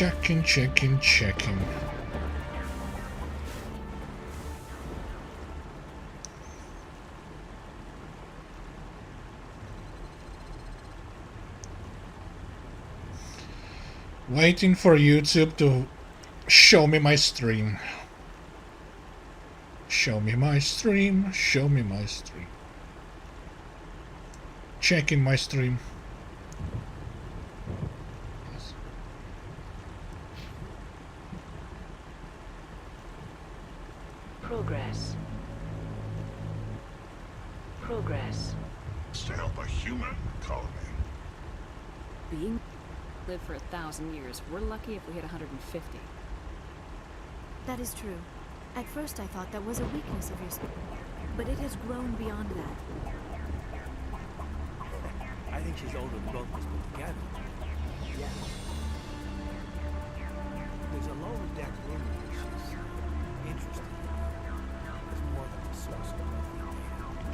Checking. Waiting for YouTube to show me my stream. Show me my stream. Checking my stream. Progress. Set up a human colony. Being lived for 1,000 years. We're lucky if we hit 150. That is true. At first I thought that was a weakness of yours, but it has grown beyond that. I think she's older than both of us put together. Yeah. There's a lower deck room that she's interested in. There's more than a source of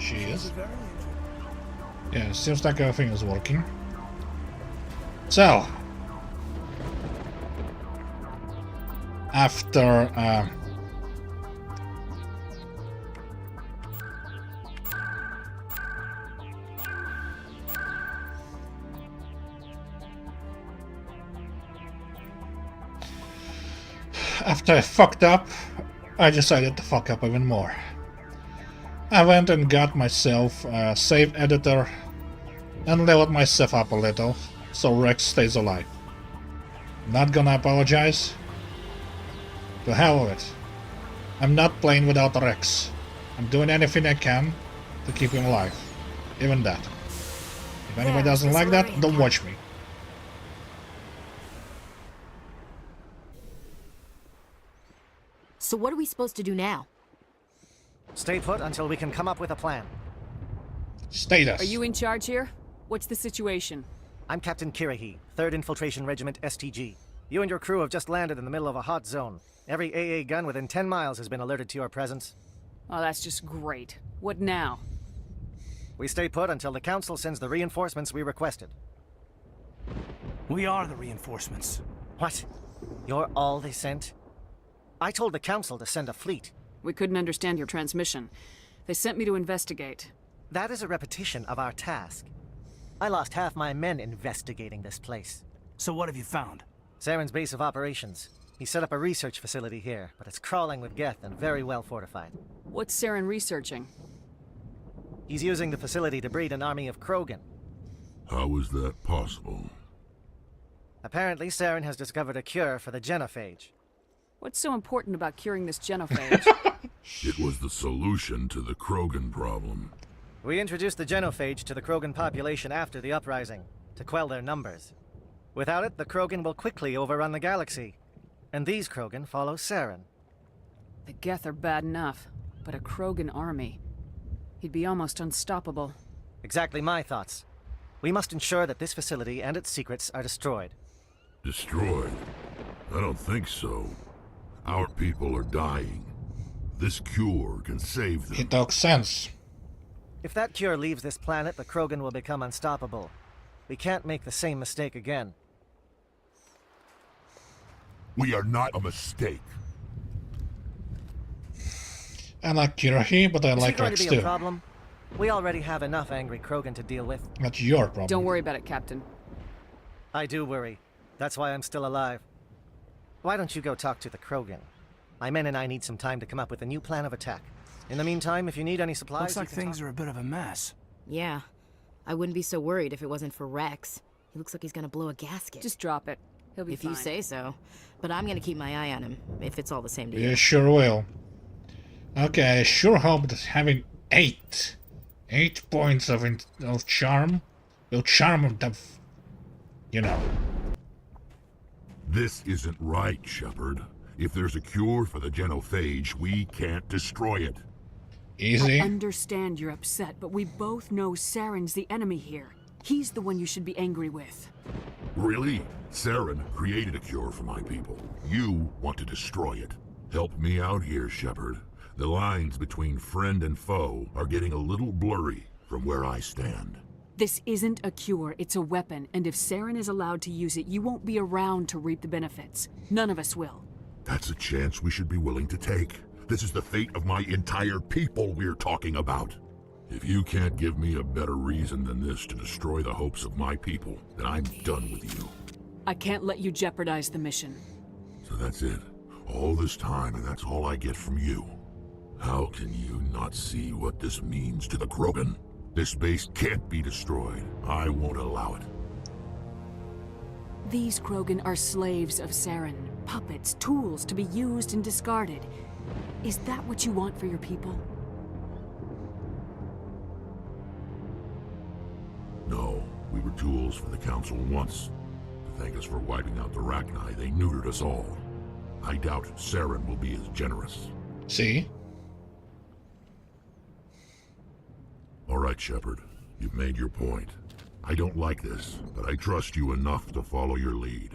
She is. very interesting. Yeah, seems like everything is working. So, after I fucked up, I decided to fuck up even more. I went and got myself a save editor and leveled myself up a little, so Rex stays alive. Not gonna apologize. To hell with it. I'm not playing without Rex. I'm doing anything I can to keep him alive. Even that. If anybody doesn't like that, don't watch me. So what are we supposed to do now? Stay put until we can come up with a plan. Status. Are you in charge here? What's the situation? I'm Captain Kirahi, 3rd Infiltration Regiment STG. You and your crew have just landed in the middle of a hot zone. Every AA gun within 10 miles has been alerted to your presence. Oh, that's just great. What now? We stay put until the Council sends the reinforcements we requested. We are the reinforcements. What? You're all they sent? I told the Council to send a fleet. We couldn't understand your transmission. They sent me to investigate. That is a repetition of our task. I lost half my men investigating this place. So what have you found? Saren's base of operations. He set up a research facility here, but it's crawling with Geth and very well fortified. What's Saren researching? He's using the facility to breed an army of Krogan. How is that possible? Apparently, Saren has discovered a cure for the genophage. What's so important about curing this genophage? It was the solution to the Krogan problem. We introduced the genophage to the Krogan population after the uprising, to quell their numbers. Without it, the Krogan will quickly overrun the galaxy. And these Krogan follow Saren. The Geth are bad enough, but a Krogan army. He'd be almost unstoppable. Exactly my thoughts. We must ensure that this facility and its secrets are destroyed. Destroyed? I don't think so. Our people are dying. This cure can save them. It talks sense. If that cure leaves this planet, the Krogan will become unstoppable. We can't make the same mistake again. We are not a mistake. I like Kirahi, but I like going Rex to be a too. problem? We already have enough angry Krogan to deal with. That's your problem. Don't worry about it, Captain. I do worry. That's why I'm still alive. Why don't you go talk to the Krogan? My men and I need some time to come up with a new plan of attack. In the meantime, if you need any supplies... Looks like things are a bit of a mess. Yeah. I wouldn't be so worried if it wasn't for Rex. He looks like he's gonna blow a gasket. Just drop it. He'll be fine. If you say so. But I'm gonna keep my eye on him, if it's all the same to you. You sure will. Okay, I sure hope that having 8 points of charm will charm him to, you know. This isn't right, Shepard. If there's a cure for the genophage, we can't destroy it. Easy. I understand you're upset, but we both know Saren's the enemy here. He's the one you should be angry with. Really? Saren created a cure for my people. You want to destroy it. Help me out here, Shepard. The lines between friend and foe are getting a little blurry from where I stand. This isn't a cure, it's a weapon, and if Saren is allowed to use it, you won't be around to reap the benefits. None of us will. That's a chance we should be willing to take. This is the fate of my entire people we're talking about. If you can't give me a better reason than this to destroy the hopes of my people, then I'm done with you. I can't let you jeopardize the mission. So that's it. All this time, and that's all I get from you. How can you not see what this means to the Krogan? This base can't be destroyed. I won't allow it. These Krogan are slaves of Saren, puppets, tools to be used and discarded. Is that what you want for your people? No, we were tools for the Council once. To thank us for wiping out the Rachni, they neutered us all. I doubt Saren will be as generous. See? All right, Shepard. You've made your point. I don't like this, but I trust you enough to follow your lead.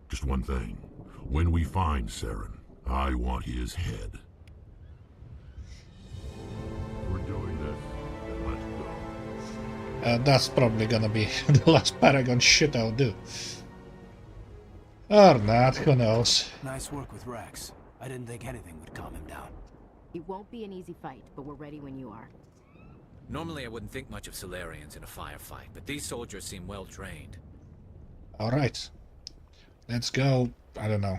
Just one thing. When we find Saren, I want his head. We're doing this, then let's go. That's probably gonna be the last Paragon shit I'll do. Or not, who knows. Nice work with Rex. I didn't think anything would calm him down. It won't be an easy fight, but we're ready when you are. Normally I wouldn't think much of Solarians in a firefight, but these soldiers seem well trained. Alright. Let's go. I don't know.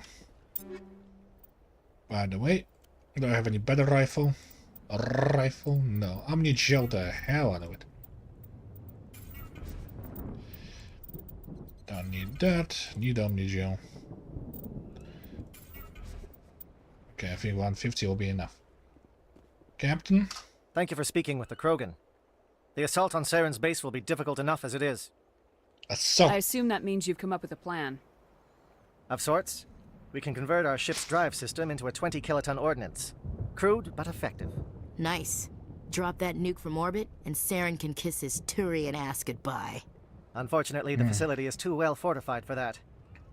By the way, do I have any better rifle? A rifle? No. Omni gel the hell out of it. Don't need that. Need Omni gel. Okay, I think 150 will be enough. Captain? Thank you for speaking with the Krogan. The assault on Saren's base will be difficult enough as it is. Assault. I assume that means you've come up with a plan. Of sorts. We can convert our ship's drive system into a 20-kiloton ordnance. Crude, but effective. Nice. Drop that nuke from orbit, and Saren can kiss his Turian ass goodbye. Unfortunately, the facility is too well fortified for that.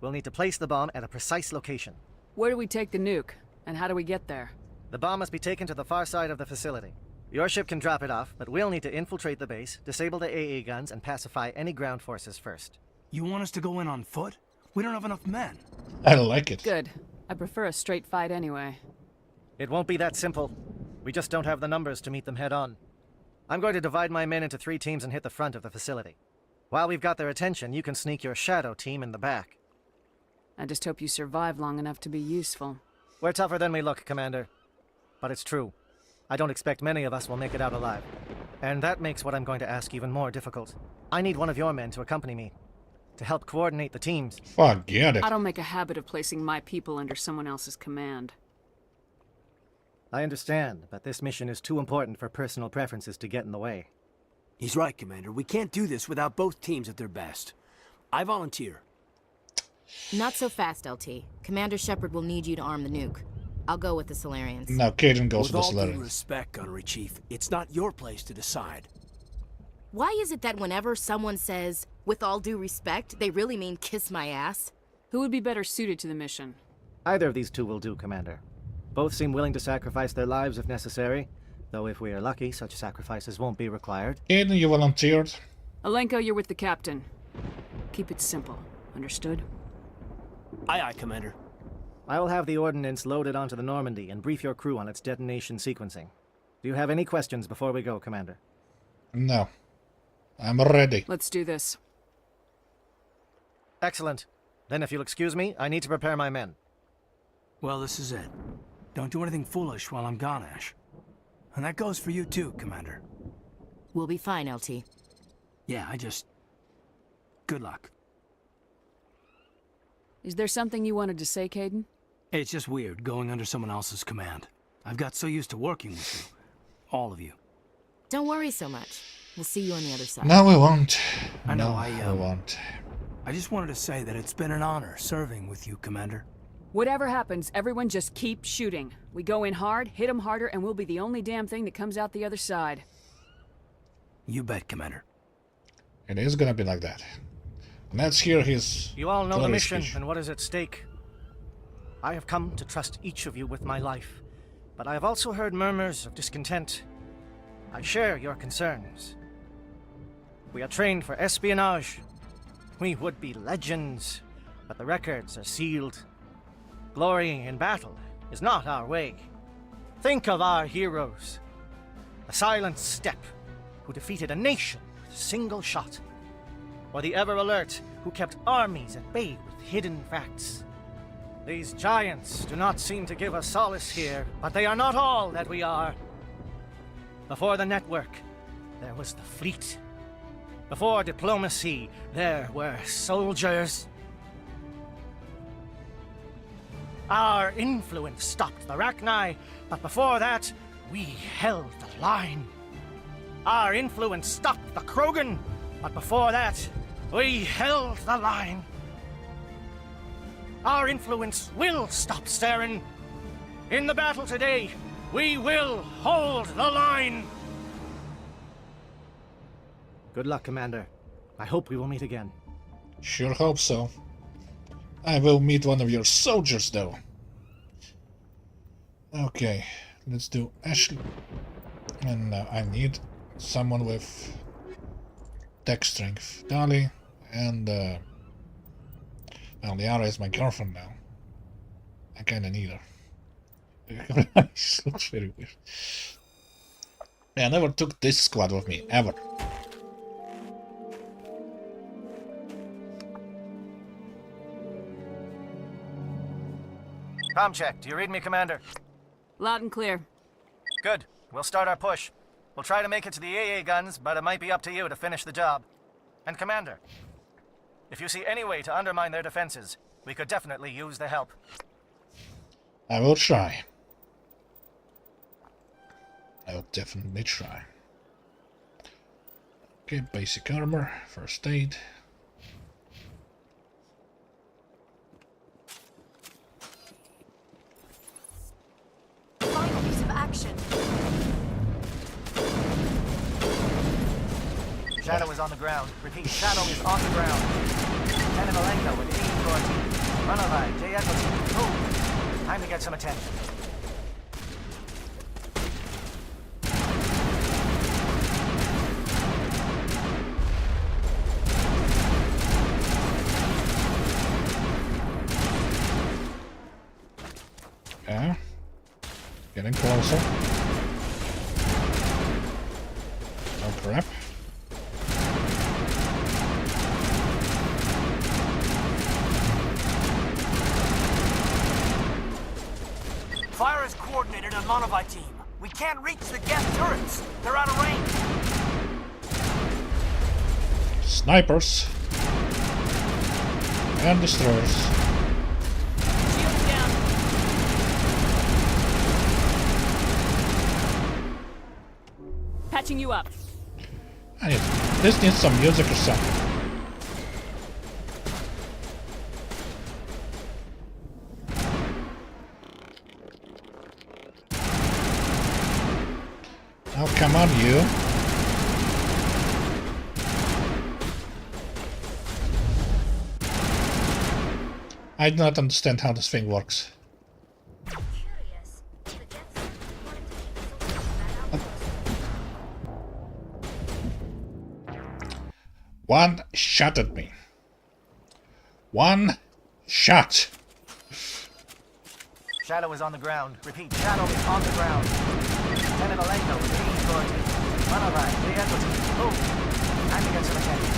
We'll need to place the bomb at a precise location. Where do we take the nuke? And how do we get there? The bomb must be taken to the far side of the facility. Your ship can drop it off, but we'll need to infiltrate the base, disable the AA guns, and pacify any ground forces first. You want us to go in on foot? We don't have enough men. I like it. Good. I prefer a straight fight anyway. It won't be that simple. We just don't have the numbers to meet them head-on. I'm going to divide my men into 3 teams and hit the front of the facility. While we've got their attention, you can sneak your shadow team in the back. I just hope you survive long enough to be useful. We're tougher than we look, Commander. But it's true. I don't expect many of us will make it out alive. And that makes what I'm going to ask even more difficult. I need one of your men to accompany me, to help coordinate the teams. Forget it. I don't make a habit of placing my people under someone else's command. I understand, but this mission is too important for personal preferences to get in the way. He's right, Commander. We can't do this without both teams at their best. I volunteer. Not so fast, LT. Commander Shepard will need you to arm the nuke. I'll go with the Solarians. Now Caden goes With to the all due Solarians. respect, Gunnery Chief, it's not your place to decide. Why is it that whenever someone says, with all due respect, they really mean kiss my ass? Who would be better suited to the mission? Either of these two will do, Commander. Both seem willing to sacrifice their lives if necessary, though if we are lucky, such sacrifices won't be required. Caden, you volunteered. Alenko, you're with the captain. Keep it simple. Understood? Aye, aye, Commander. I will have the ordnance loaded onto the Normandy and brief your crew on its detonation sequencing. Do you have any questions before we go, Commander? No. I'm ready. Let's do this. Excellent. Then if you'll excuse me, I need to prepare my men. Well, this is it. Don't do anything foolish while I'm gone, Ash. And that goes for you too, Commander. We'll be fine, LT. Yeah, good luck. Is there something you wanted to say, Caden? It's just weird going under someone else's command. I've got so used to working with you. All of you. Don't worry so much. We'll see you on the other side. No, we won't. I know, no, we won't. I just wanted to say that it's been an honor serving with you, Commander. Whatever happens, everyone just keep shooting. We go in hard, hit them harder, and we'll be the only damn thing that comes out the other side. You bet, Commander. It is gonna be like that. Let's hear his... You all know the glory mission speech. and what is at stake. I have come to trust each of you with my life, but I have also heard murmurs of discontent. I share your concerns. We are trained for espionage. We would be legends, but the records are sealed. Glorying in battle is not our way. Think of our heroes. The Silent Steppe, who defeated a nation with a single shot. Or the Ever Alert, who kept armies at bay with hidden facts. These giants do not seem to give us solace here, but they are not all that we are. Before the network, there was the fleet. Before diplomacy, there were soldiers. Our influence stopped the Rachni, but before that, we held the line. Our influence stopped the Krogan, but before that, we held the line. Our influence will stop Saren. In the battle today, we will hold the line. Good luck, Commander. I hope we will meet again. Sure hope so. I will meet one of your soldiers, though. Okay, let's do Ashley. And I need someone with tech strength. Dali and... well, Liara is my girlfriend now. I kinda need her. She looks very weird. Yeah, I never took this squad with me, ever. Com check. Do you read me, Commander? Loud and clear. Good. We'll start our push. We'll try to make it to the AA guns, but it might be up to you to finish the job. And Commander, if you see any way to undermine their defenses, we could definitely use the help. I will try. I will definitely try. Okay, basic armor, first aid. Final piece of action. Shadow is on the ground. Repeat, Shadow is on the ground. Lieutenant Malenko with aim to our team. Runovai, J. Edwards, move. Time to get some attention. Yeah. Getting closer. Oh crap. Fire is coordinated on Monovi team. We can't reach the gas turrets. They're out of range. Snipers. And destroyers. Shields down. Patching you up. This needs some music or something. Oh, come on, you. I do not understand how this thing works. One shot at me. One shot. Shadow is on the ground. Repeat, Shadow is on the ground. Lieutenant Malenko with aim to our team. Runovai, J. Edwards, move. Time to get some attention.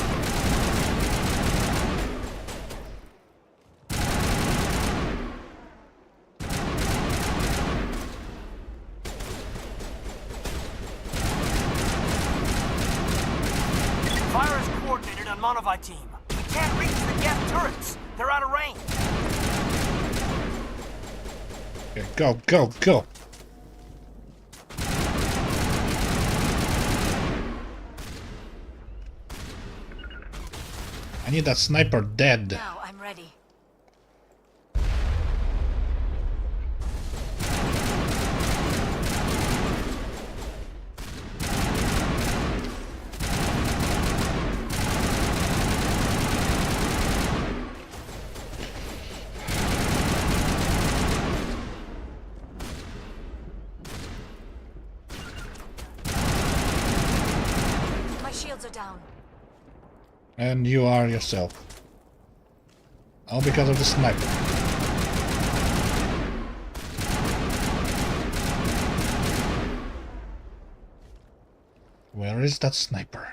Fire is coordinated on Monovi team. We can't reach the gas turrets. They're out of range. Okay, go, go, go. I need that sniper dead. Now I'm ready. My shields are down. And you are yourself. All because of the sniper. Where is that sniper?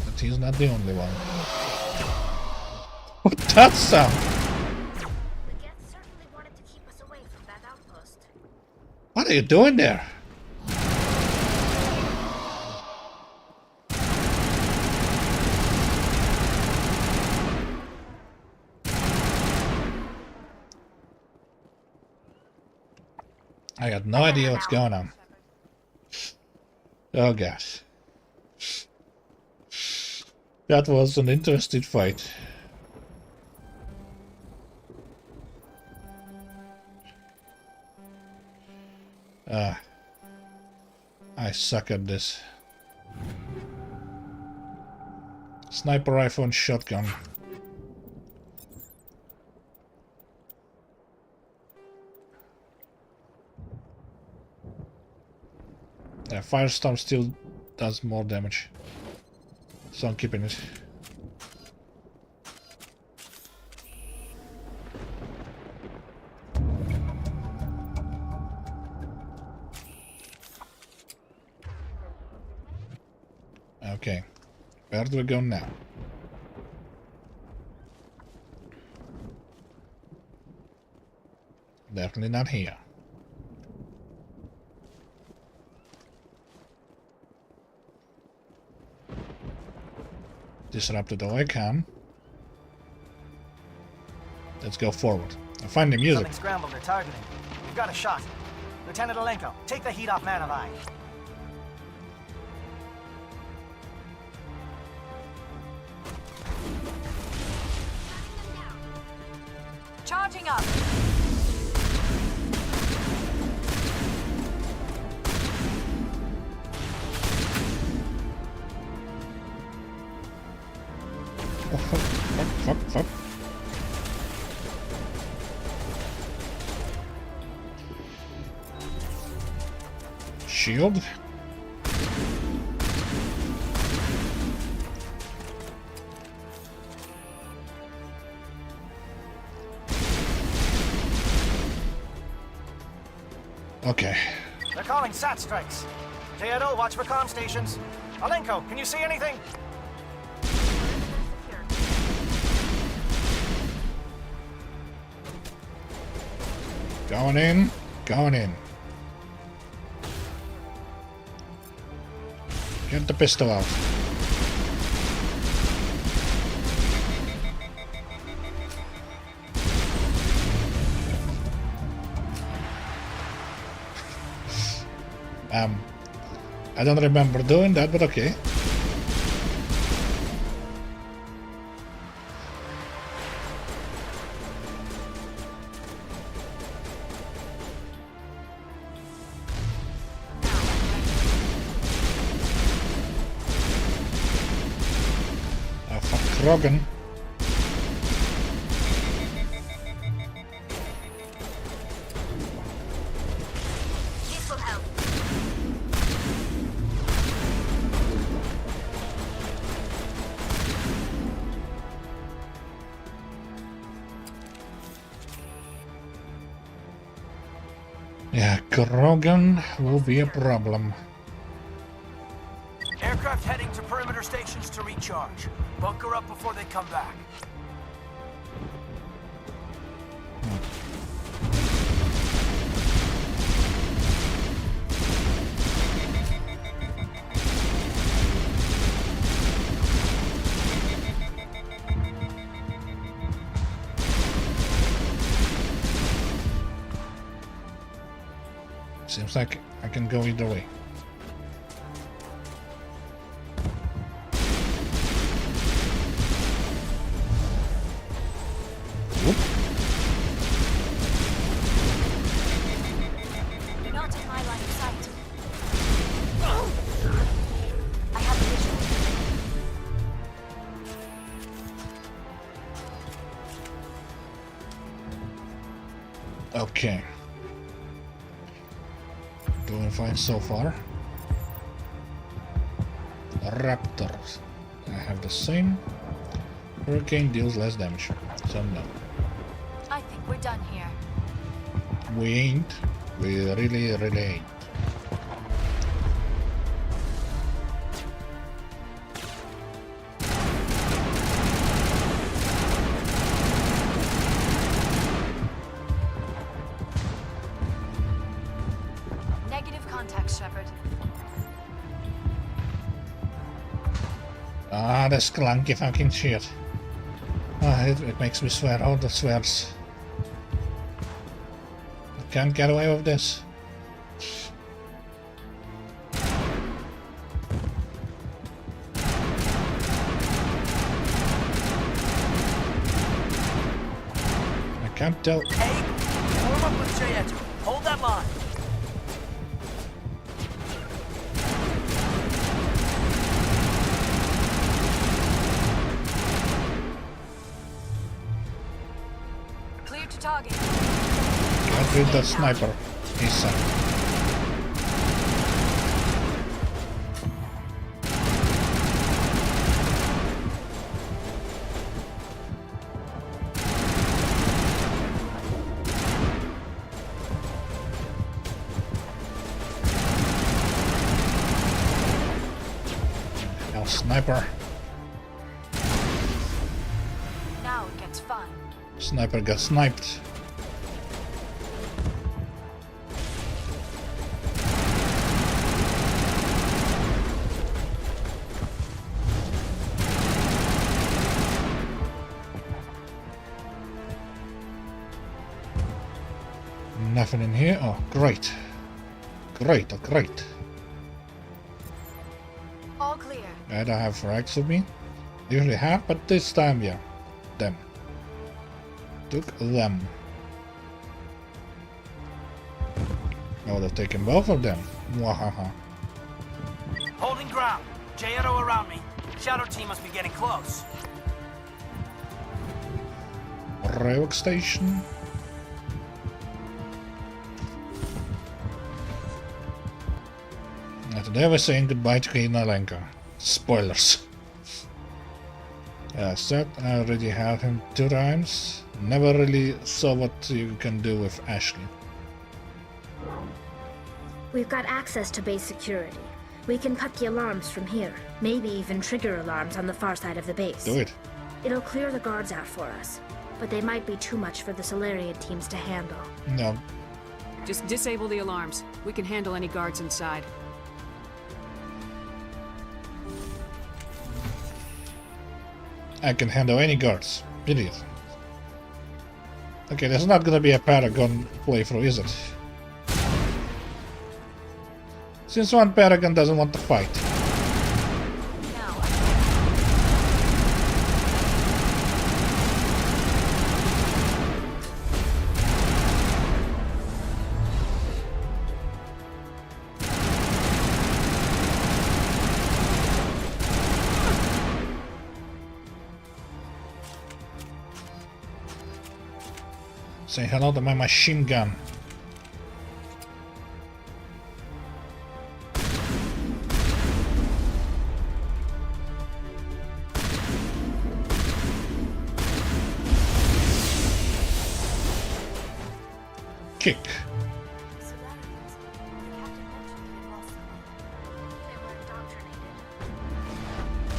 But he's not the only one. What's that sound? The Geth certainly wanted to keep us away from that outpost. What are you doing there? I got no idea what's going on. Oh gosh. That was an interesting fight. I suck at this. Sniper rifle and shotgun. Yeah, Firestorm still does more damage. So I'm keeping it. Okay, where do we go now? Definitely not here. Disrupt it all I can. Let's go forward. I find the music. Something scrambled or targeting. We've got a shot. Lieutenant Alenko, take the heat off Man Alive. Charging up. Oh, fuck. Shield. Okay. They're calling SAT strikes. Teodo, watch for comm stations. Alenko, can you see anything? Going in. Going in. Get the pistol out. I don't remember doing that, but okay. Oh, fuck, Krogan. This will help. Yeah, Krogan will be a problem. Aircraft heading to perimeter stations to recharge. Bunker up before they come back. Seems like I can go either way. Whoop. You're not in my line of sight. I have a visual. Okay. Doing fine so far. Raptors. I have the same. Hurricane deals less damage. So no. I think we're done here. We ain't. We really ain't. Negative contact, Shepard. Ah, this clunky fucking shit. Ah, it makes me swear all the swears. I can't get away with this. I can't tell. Hey, form up with Jayeto. Hold that line. Clear to target. Get rid that sniper. He's now sniper. Now it gets fun. Sniper got sniped. Nothing in here. Oh, great. Great, oh, great. All clear. I don't have Wrexed with me. Usually have, but this time, yeah. Them. Took them. Oh, they've taken both of them. Mwahaha. Holding ground. Jayeto around me. Shadow team must be getting close. Railway station. And today we're saying goodbye to Kina Lenka. Spoilers. As said, I already had him 2 times. Never really saw what you can do with Ashley. We've got access to base security. We can cut the alarms from here. Maybe even trigger alarms on the far side of the base. Do it. It'll clear the guards out for us. But they might be too much for the Solarian teams to handle. No. Just disable the alarms. We can handle any guards inside. I can handle any guards. Period. Okay, there's not gonna be a Paragon playthrough, is it? Since one Paragon doesn't want to fight. Now. Say hello to my machine gun. Kick. Solarians. The captain mentioned we lost someone. They were indoctrinated.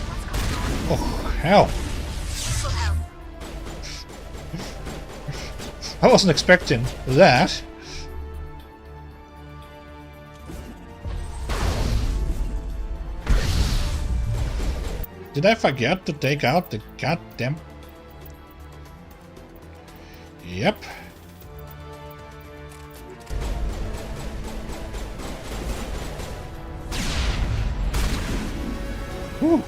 What's going on? Oh, hell. This will help. I wasn't expecting that. Did I forget to take out the goddamn... Yep. Whew.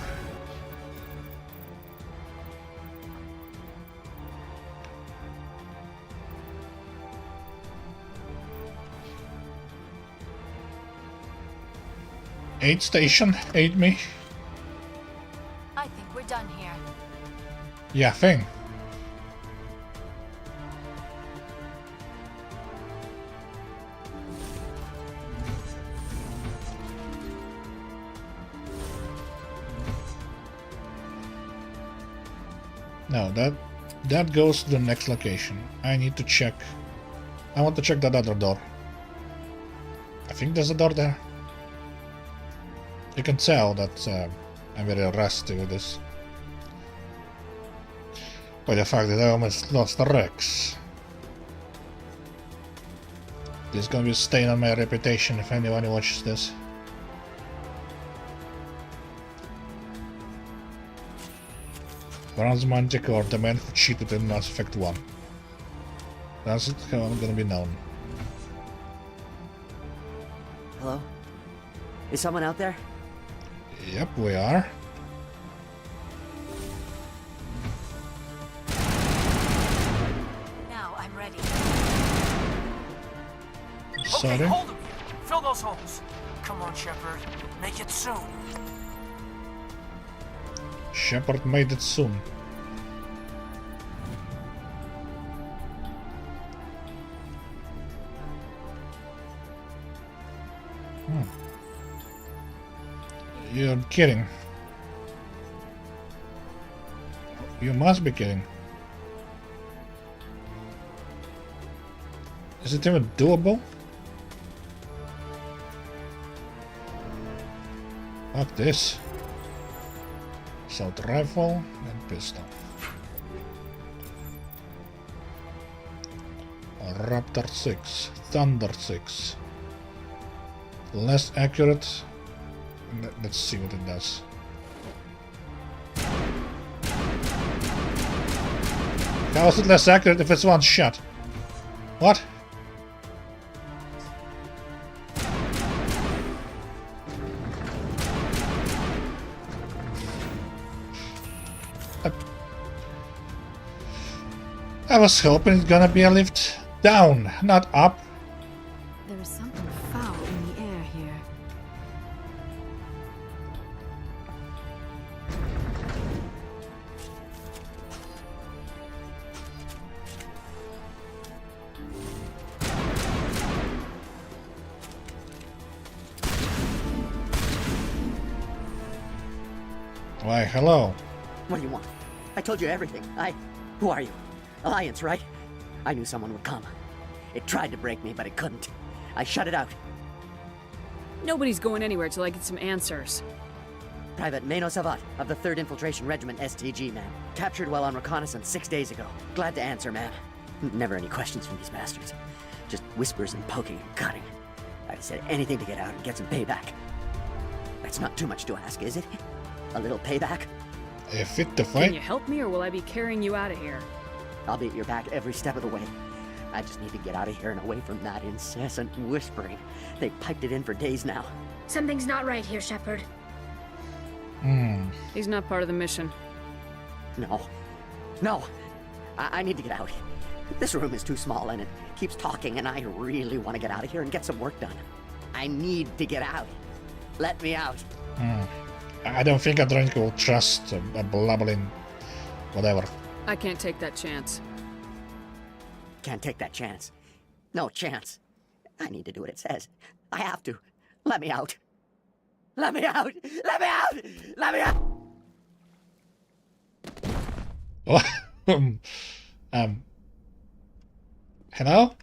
Aid station, aid me. I think we're done here. Yeah, thing. No, that goes to the next location. I need to check. I want to check that other door. I think there's a door there. You can tell that I'm very rusty with this. By the fact that I almost lost the Rex. This is gonna be a stain on my reputation if anyone watches this. Bronze Manticore, the man who cheated in Mass Effect 1. That's how I'm gonna be known. Hello? Is someone out there? Yep, we are. Now I'm ready. Sorry. Okay, hold him. Fill those holes. Come on, Shepard. Make it soon. Shepard made it soon. You're kidding. You must be kidding. Is it even doable? Fuck this. Assault rifle and pistol. Raptor 6. Thunder 6. Less accurate. Let's see what it does. How is it less accurate if it's one shot? What? I was hoping it's gonna be a lift down, not up. There is something foul in the air here. Why, hello. What do you want? I told you everything. Who are you? Alliance, right? I knew someone would come. It tried to break me, but it couldn't. I shut it out. Nobody's going anywhere till I get some answers. Private Mano Savat of the 3rd Infiltration Regiment STG, ma'am. Captured while on reconnaissance 6 days ago. Glad to answer, ma'am. Never any questions from these bastards. Just whispers and poking and cutting. I'd said anything to get out and get some payback. That's not too much to ask, is it? A little payback? Are you fit to fight? Can you help me, or will I be carrying you out of here? I'll be at your back every step of the way. I just need to get out of here and away from that incessant whispering. They've piped it in for days now. Something's not right here, Shepard. He's not part of the mission. No. I need to get out. This room is too small and it keeps talking, and I really want to get out of here and get some work done. I need to get out. Let me out. I don't think Andronica will trust a blabbling whatever. I can't take that chance. Can't take that chance. No chance. I need to do what it says. I have to. Let me out. Let me out! Let me out! Let me out! Hello?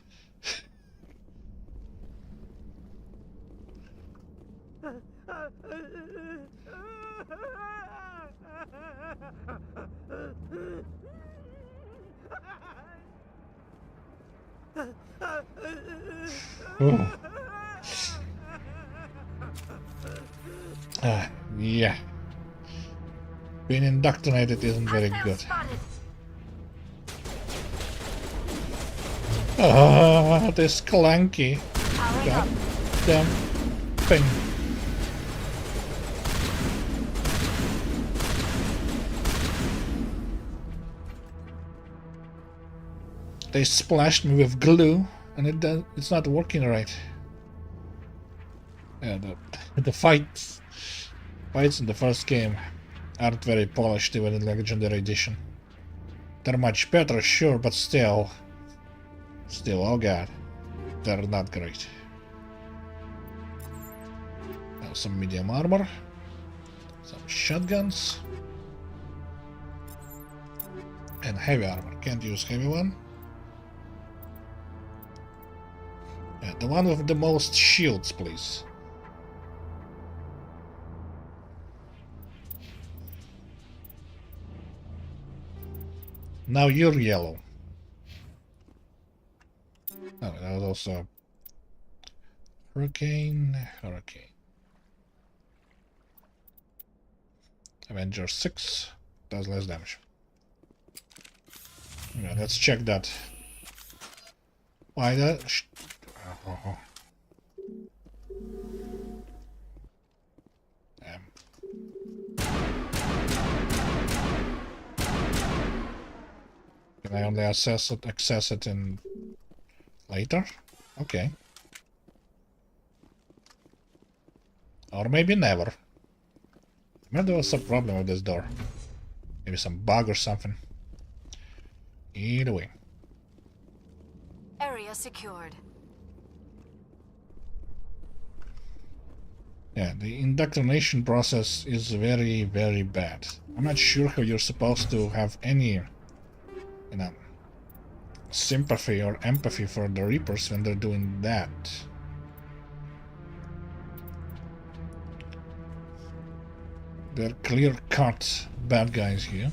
Oh. Yeah. Being indoctrinated isn't very good. This clanky. God damn thing. They splashed me with glue, and it's not working right. Yeah, the fights in the first game aren't very polished, even in Legendary Edition. They're much better, sure, but still, oh god, they're not great. Now some medium armor, some shotguns, and heavy armor. Can't use heavy one. Yeah, the one with the most shields, please. Now you're yellow. Oh, that was also Hurricane. Avenger 6 does less damage. Yeah, let's check that. Why that? Can I only access it in later? Okay. Or maybe never. Maybe there was some problem with this door. Maybe some bug or something. Either way. Area secured. Yeah, the indoctrination process is very, very bad. I'm not sure how you're supposed to have any, you know, sympathy or empathy for the Reapers when they're doing that. They're clear-cut bad guys here.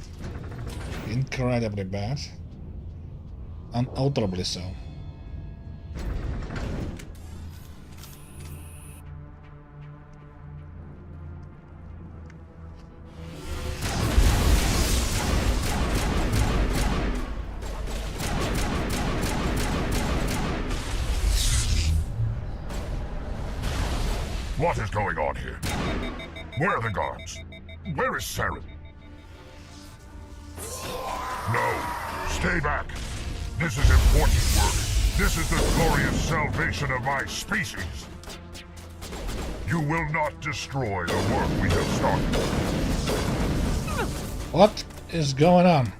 Incredibly bad. Unutterably so. What is going on here? Where are the guards? Where is Saren? No, stay back. This is important work. This is the glorious salvation of my species. You will not destroy the work we have started. What is going on?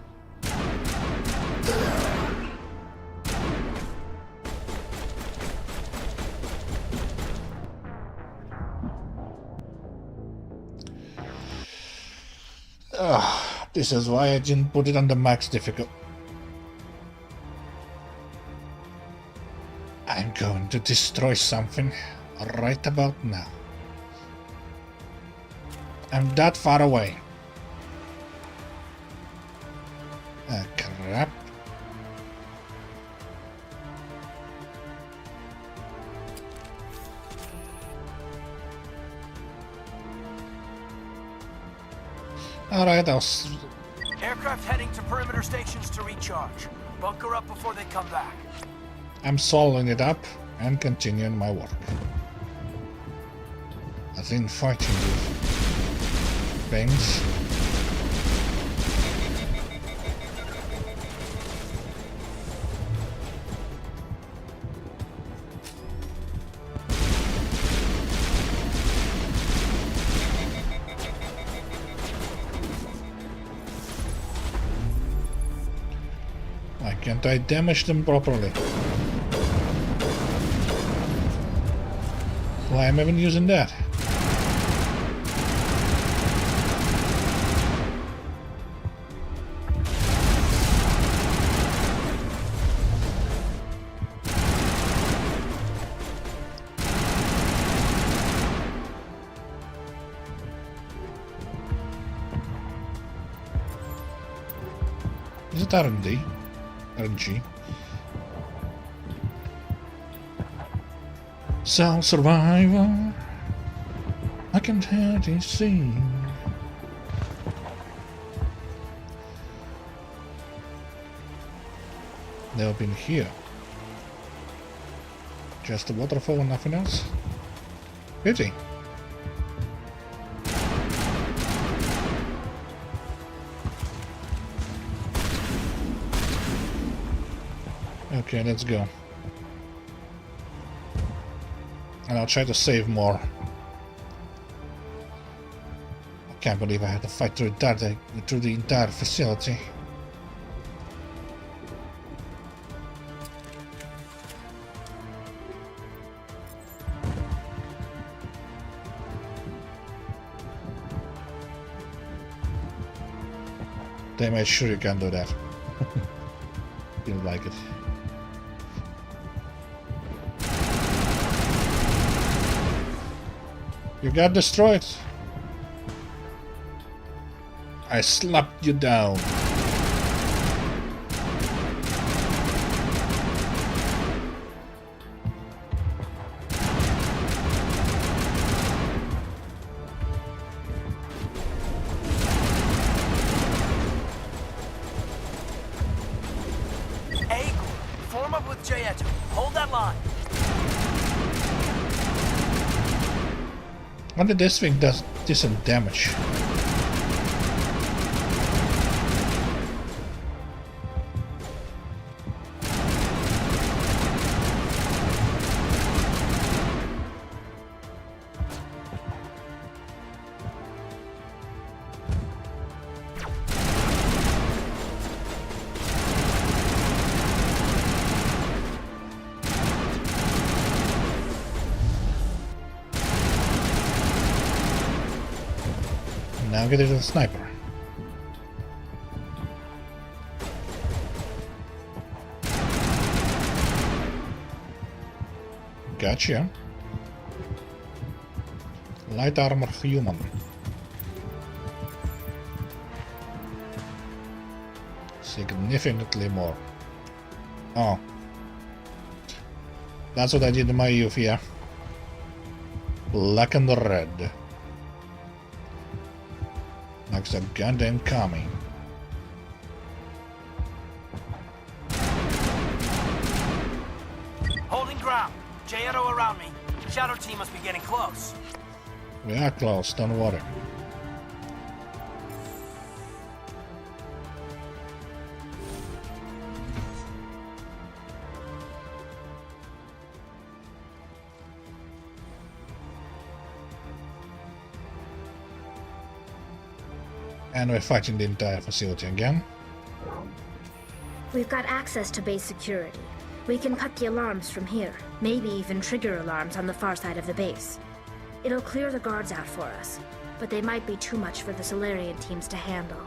This is why I didn't put it on the max difficult. I'm going to destroy something right about now. I'm that far away. Ah, crap. Alright, Aircraft heading to perimeter stations to recharge. Bunker up before they come back. I'm soloing it up and continuing my work. As in fighting with things. Why can't I damage them properly? Why am I even using that? Is it R&D? RNG? Self-survivor, I can hardly see. Never been here. Just a waterfall and nothing else? Pity. Okay, let's go. And I'll try to save more. I can't believe I had to fight through the entire facility. They made sure you can do that. Didn't like it. You got destroyed. I slapped you down. Form up with J-Edge. Hold that line. Only this thing does decent damage. Now get it to the sniper. Gotcha. Light armor human. Significantly more. Oh. That's what I did in my youth, yeah. Black and red. Like a goddamn commie. Holding ground. J-Edo around me. Shadow team must be getting close. We are close, don't worry. And we're fighting the entire facility again. We've got access to base security. We can cut the alarms from here, maybe even trigger alarms on the far side of the base. It'll clear the guards out for us, but they might be too much for the Solarian teams to handle.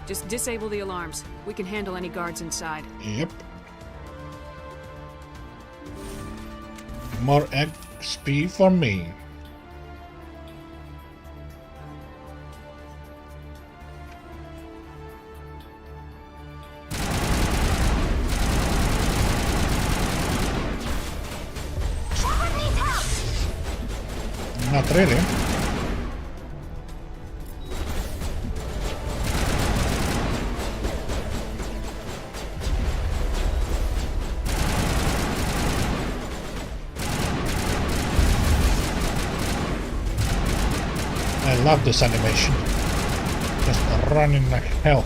Just disable the alarms. We can handle any guards inside. Yep. More XP for me. Not really. I love this animation. Just running like hell.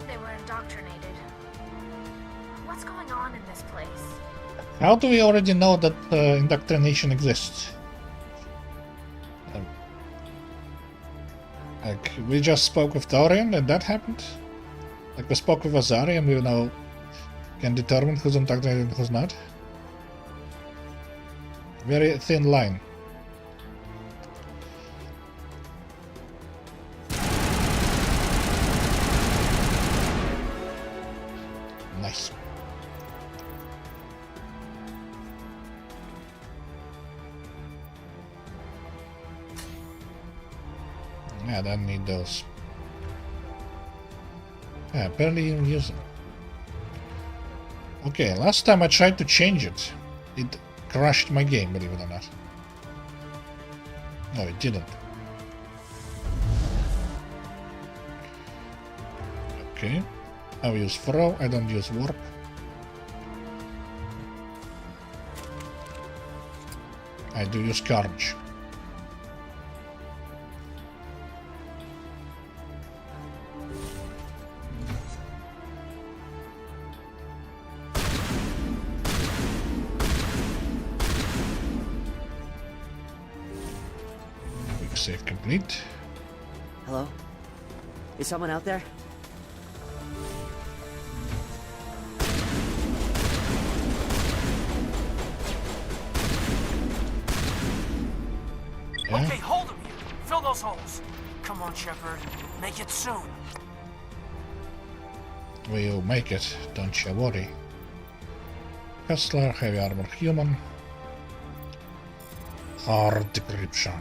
They were indoctrinated. What's going on in this place? How do we already know that indoctrination exists? Like, we just spoke with Dorian and that happened? Like, we spoke with Azari and we now can determine who's indoctrinated and who's not? Very thin line. Nice. Yeah, I don't need those. Yeah, barely even use them. Okay, last time I tried to change it, it crashed my game, believe it or not. No, it didn't. Okay. I will use throw, I don't use warp. I do use courage. Quick save complete. Hello? Is someone out there? Yeah. Okay, hold him here. Fill those holes. Come on, Shepard. Make it soon. We'll make it, don't you worry. Kessler, heavy armor human. Hard decryption.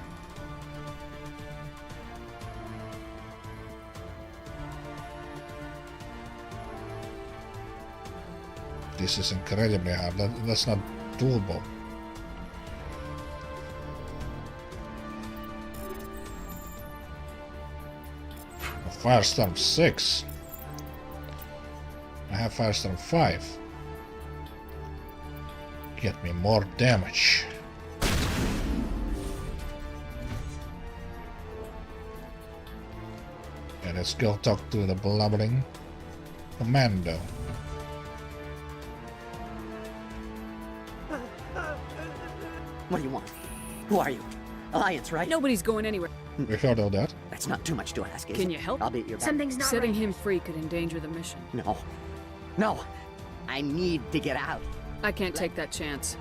This is incredibly hard. That's not doable. Firestorm 6. I have Firestorm 5. Get me more damage. Yeah, let's go talk to the blubbering commando. What do you want? Who are you? Alliance, right? Nobody's going anywhere. We heard all that. That's not too much to ask, is Can it? you help? I'll be at your back. Something's not Setting right. him free could endanger the mission. No. No. I need to get out. I can't take that chance.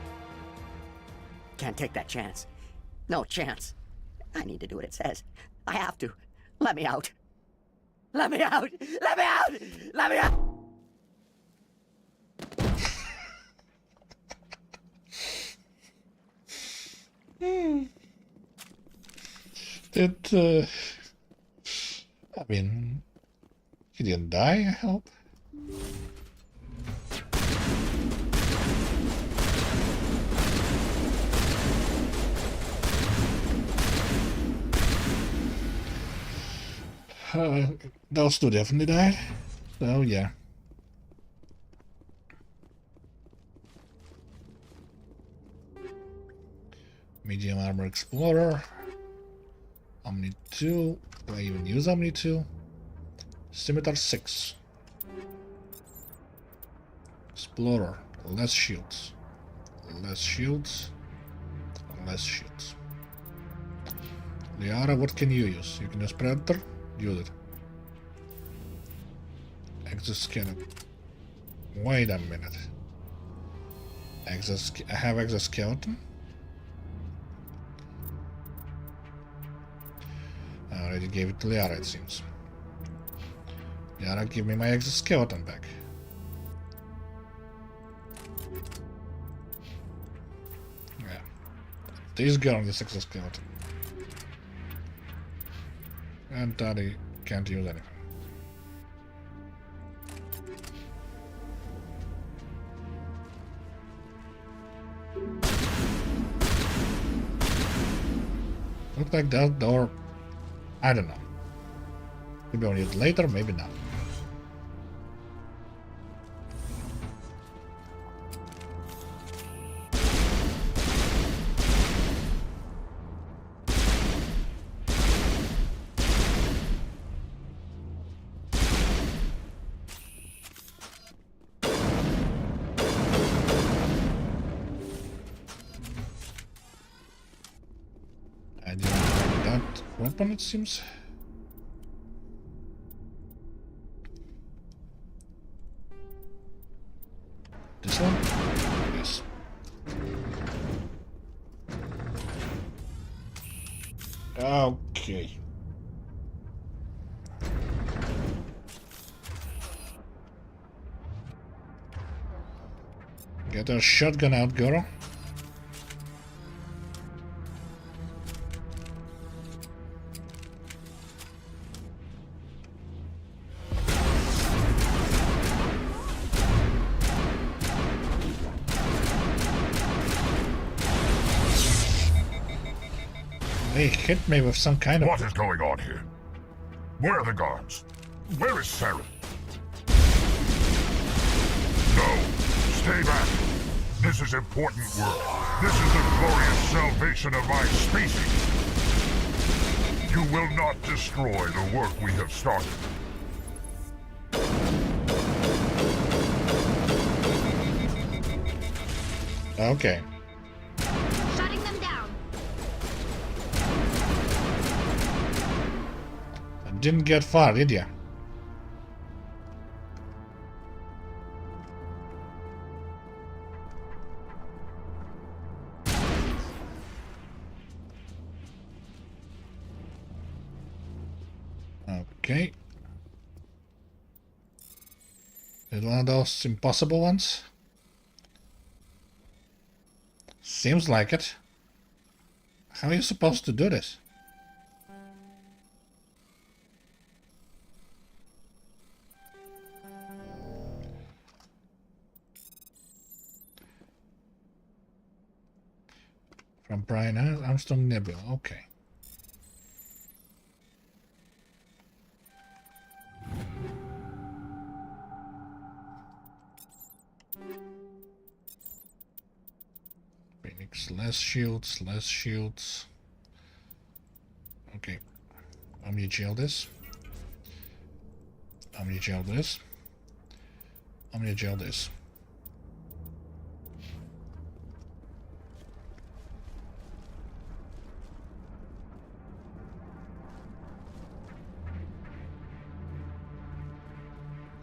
Can't take that chance. No chance. I need to do what it says. I have to. Let me out. Let me out! Let me out! Let me out! I mean, he didn't die, I hope. Those two definitely died. So, yeah. Medium armor explorer. Omni 2. Do I even use Omni 2? Scimitar 6. Explorer. Less shields. Less shields. Less shields. Liara, what can you use? You can use Predator? Use it. Exoskeleton. Wait a minute. I have exoskeleton? I already gave it to Liara, it seems. Liara, give me my exoskeleton back. Yeah. This girl is exoskeleton. And Daddy can't use anything. Look like that door. I don't know. Maybe I'll use it later, maybe not. I didn't like that weapon, it seems. This one? Yes. Okay. Get a shotgun out, girl. They hit me with some kind of... What is going on here? Where are the guards? Where is Saren? No! Stay back! This is important work. This is the glorious salvation of my species. You will not destroy the work we have started. Okay. Shutting them down. I didn't get far, did ya? Okay. Is one of those impossible ones? Seems like it. How are you supposed to do this? From Brian Armstrong Nebula, okay. Phoenix, less shields, less shields. Okay. I'm gonna jail this. I'm gonna jail this. I'm gonna jail this.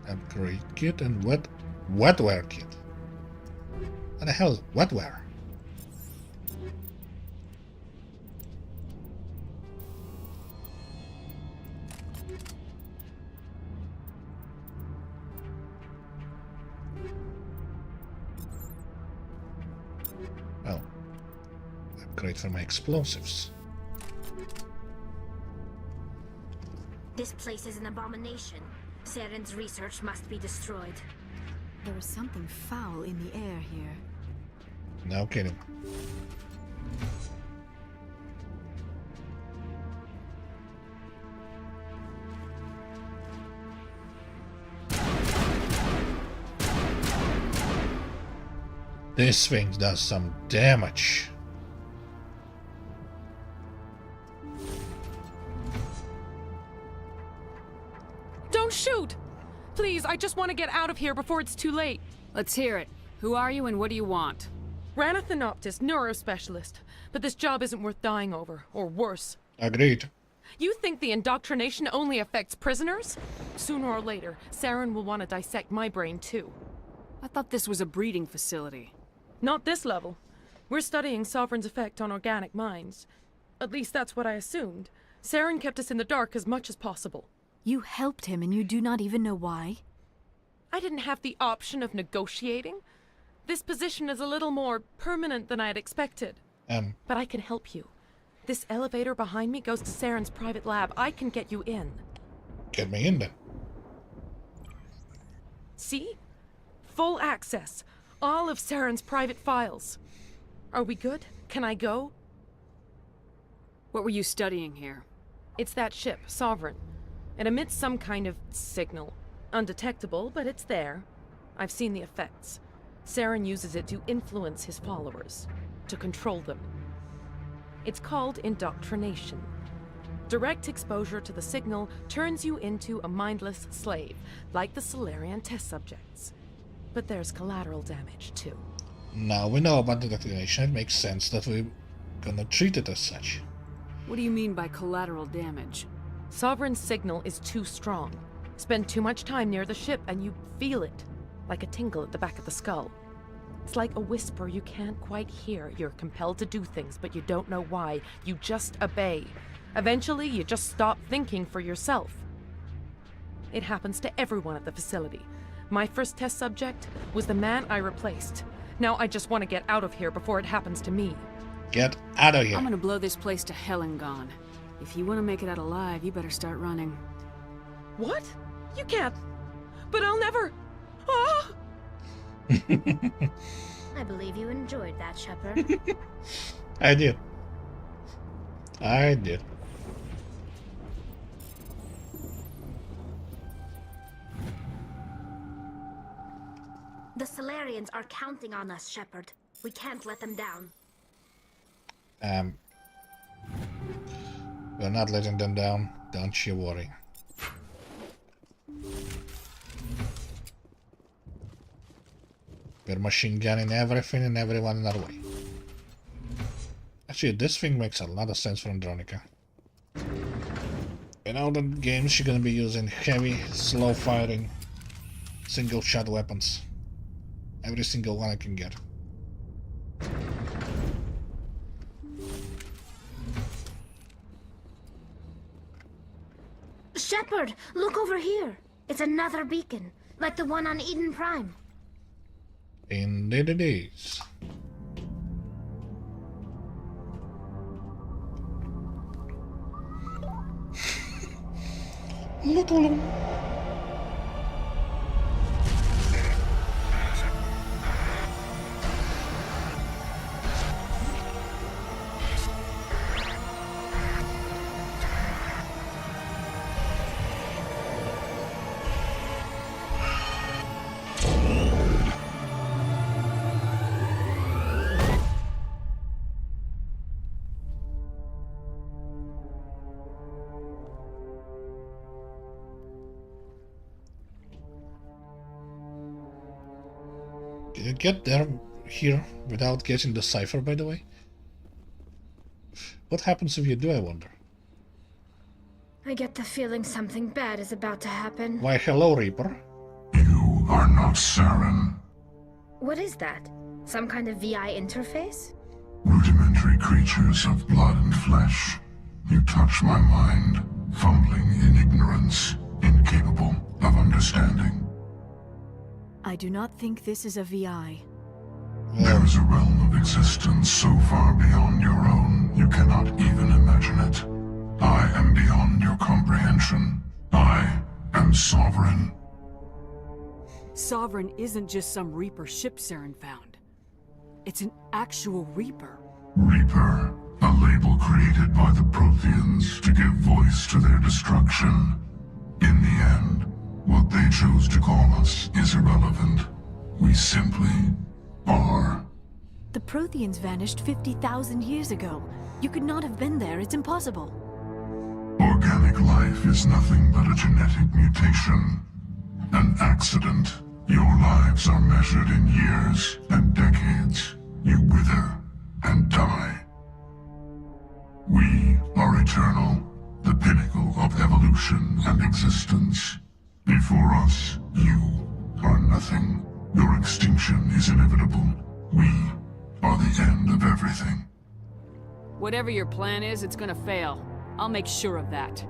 Upgrade kit and wetware kit. What the hell is wetware? Oh. Upgrade for my explosives. This place is an abomination. Saren's research must be destroyed. There is something foul in the air here. No kidding. This thing does some damage. Don't shoot! Please, I just want to get out of here before it's too late. Let's hear it. Who are you and what do you want? Ranathanoptis, neurospecialist. But this job isn't worth dying over, or worse. Agreed. You think the indoctrination only affects prisoners? Sooner or later, Saren will want to dissect my brain too. I thought this was a breeding facility. Not this level. We're studying Sovereign's effect on organic minds. At least that's what I assumed. Saren kept us in the dark as much as possible. You helped him and you do not even know why? I didn't have the option of negotiating. This position is a little more permanent than I had expected. But I can help you. This elevator behind me goes to Saren's private lab. I can get you in. Get me in then. See? Full access. All of Saren's private files. Are we good? Can I go? What were you studying here? It's that ship, Sovereign. It emits some kind of signal. Undetectable, but it's there. I've seen the effects. Saren uses it to influence his followers, to control them. It's called indoctrination. Direct exposure to the signal turns you into a mindless slave, like the Solarian test subjects. But there's collateral damage, too. Now we know about the indoctrination. It makes sense that we're gonna treat it as such. What do you mean by collateral damage? Sovereign's signal is too strong. Spend too much time near the ship and you feel it, like a tingle at the back of the skull. It's like a whisper you can't quite hear. You're compelled to do things, but you don't know why. You just obey. Eventually, you just stop thinking for yourself. It happens to everyone at the facility. My first test subject was the man I replaced. Now I just want to get out of here before it happens to me. Get out of here. I'm gonna blow this place to hell and gone. If you want to make it out alive, you better start running. What? You can't. But I'll never. Ah! I believe you enjoyed that, Shepard. I did. I did. The Solarians are counting on us, Shepard. We can't let them down. We're not letting them down, don't you worry. We're machine gunning everything and everyone in our way. Actually, this thing makes a lot of sense for Andronica. In all the games, you're gonna be using heavy, slow-firing, single-shot weapons. Every single one I can get. Shepard, look over here. It's another beacon, like the one on Eden Prime. Indeed it is. Little. Did you get there here without getting the cipher, by the way? What happens if you do, I wonder? I get the feeling something bad is about to happen. Why, hello, Reaper. You are not Saren. What is that? Some kind of VI interface? Rudimentary creatures of blood and flesh. You touch my mind, fumbling in ignorance, incapable of understanding. I do not think this is a VI. There is a realm of existence so far beyond your own, you cannot even imagine it. I am beyond your comprehension. I am sovereign. Sovereign isn't just some Reaper ship Saren found. It's an actual Reaper. Reaper, a label created by the Protheans to give voice to their destruction. In the end, what they chose to call us is irrelevant. We simply are. The Protheans vanished 50,000 years ago. You could not have been there. It's impossible. Organic life is nothing but a genetic mutation. An accident. Your lives are measured in years and decades. You wither and die. We are eternal, the pinnacle of evolution and existence. Before us, you are nothing. Your extinction is inevitable. We are the end of everything. Whatever your plan is, it's gonna fail. I'll make sure of that.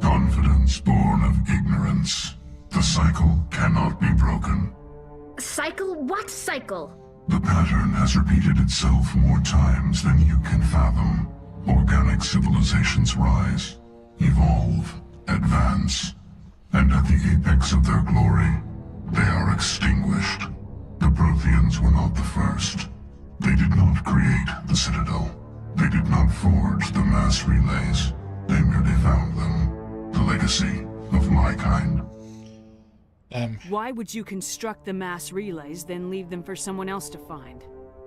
Confidence born of ignorance. The cycle cannot be broken. Cycle? What cycle? The pattern has repeated itself more times than you can fathom. Organic civilizations rise, evolve, advance, and at the apex of their glory, they are extinguished. The Protheans were not the first. They did not create the Citadel. They did not forge the mass relays. They merely found them. The legacy of my kind. Why would you construct the mass relays, then leave them for someone else to find?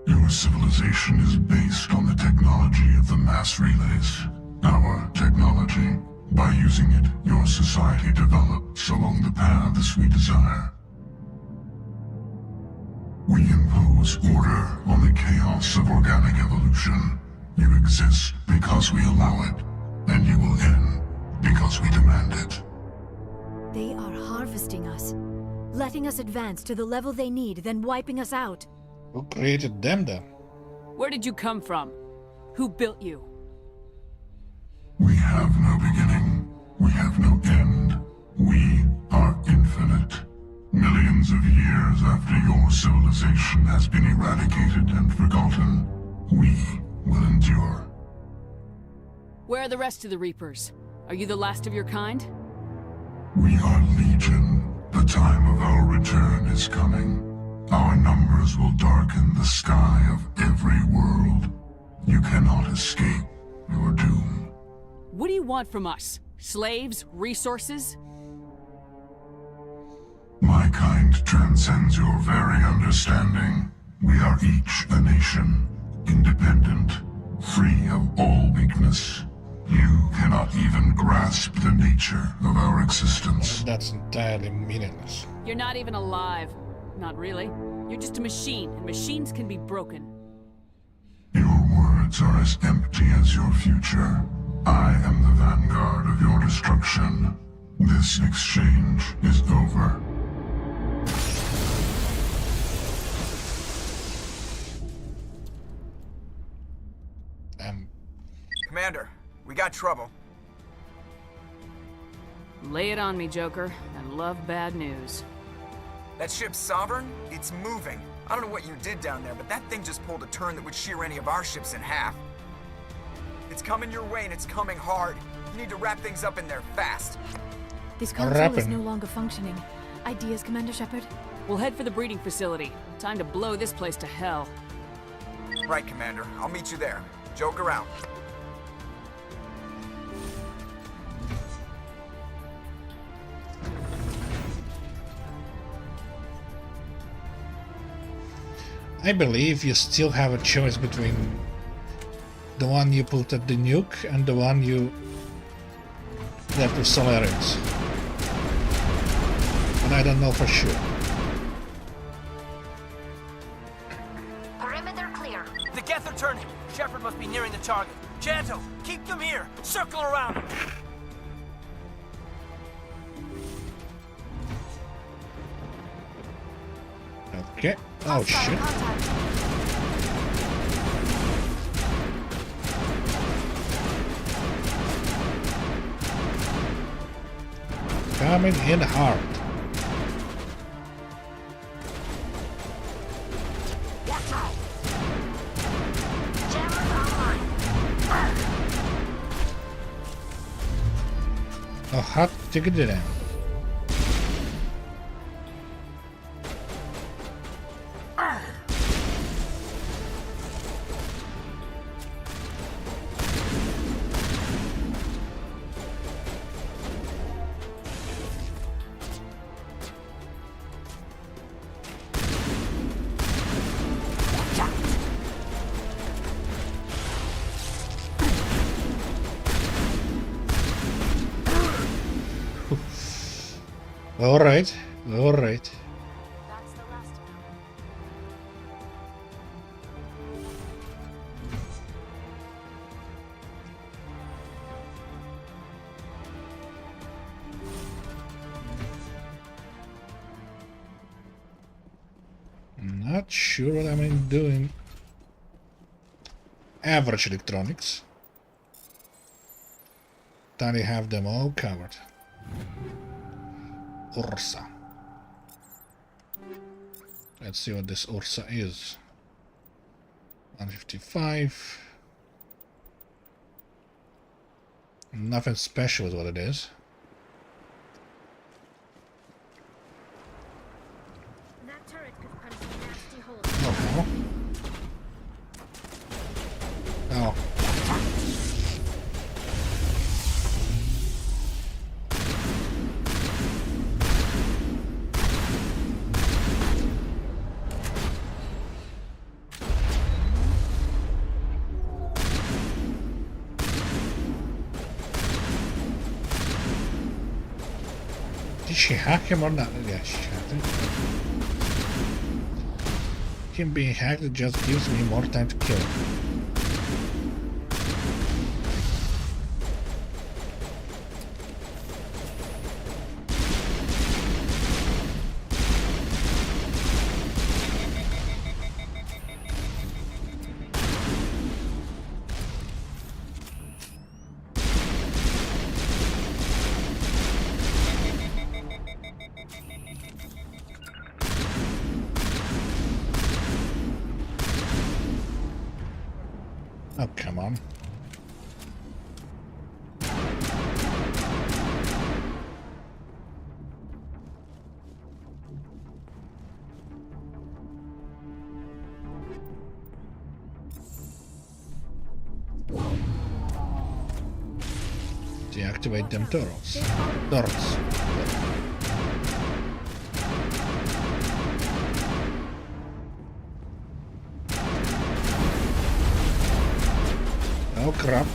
Your civilization is based on the technology of the mass relays. Our technology. By using it, your society develops along the paths we desire. We impose order on the chaos of organic evolution. You exist because we allow it, and you will end because we demand it. They are harvesting us, letting us advance to the level they need, then wiping us out. Who created them then? Where did you come from? Who built you? We have no beginning. We have no end. We are infinite. Millions of years after your civilization has been eradicated and forgotten, we will endure. Where are the rest of the Reapers? Are you the last of your kind? We are Legion. The time of our return is coming. Our numbers will darken the sky of every world. You cannot escape your doom. What do you want from us? Slaves? Resources? My kind transcends your very understanding. We are each a nation, independent, free of all weakness. You cannot even grasp the nature of our existence. That's entirely meaningless. You're not even alive. Not really. You're just a machine, and machines can be broken. Your words are as empty as your future. I am the vanguard of your destruction. This exchange is over. Commander, we got trouble. Lay it on me, Joker. I love bad news. That ship's Sovereign? It's moving. I don't know what you did down there, but that thing just pulled a turn that would shear any of our ships in half. It's coming your way, and it's coming hard. You need to wrap things up in there fast. This console is no longer functioning. Ideas, Commander Shepard? We'll head for the breeding facility. Time to blow this place to hell. Right, Commander. I'll meet you there. Joker out. I believe you still have a choice between the one you put at the nuke and the one you left with Solarians. But I don't know for sure. Perimeter clear. The Geth are turning. Shepard must be nearing the target. Janto, keep them here. Circle around them. Okay. Oh shit. Coming in hard. Watch out! Jammer online. Oh, hot ticket down. Alright, alright. That's the last of them. Not sure what I'm doing. Average electronics. Thought I have them all covered. Ursa. Let's see what this Ursa is. 155. Nothing special is what it is. That turret could punch a nasty hole. Oh. Oh. Did she hack him or not? Yeah, she hacked him. Him being hacked just gives me more time to kill. Oh, come on. Deactivate them turrets. Oh crap.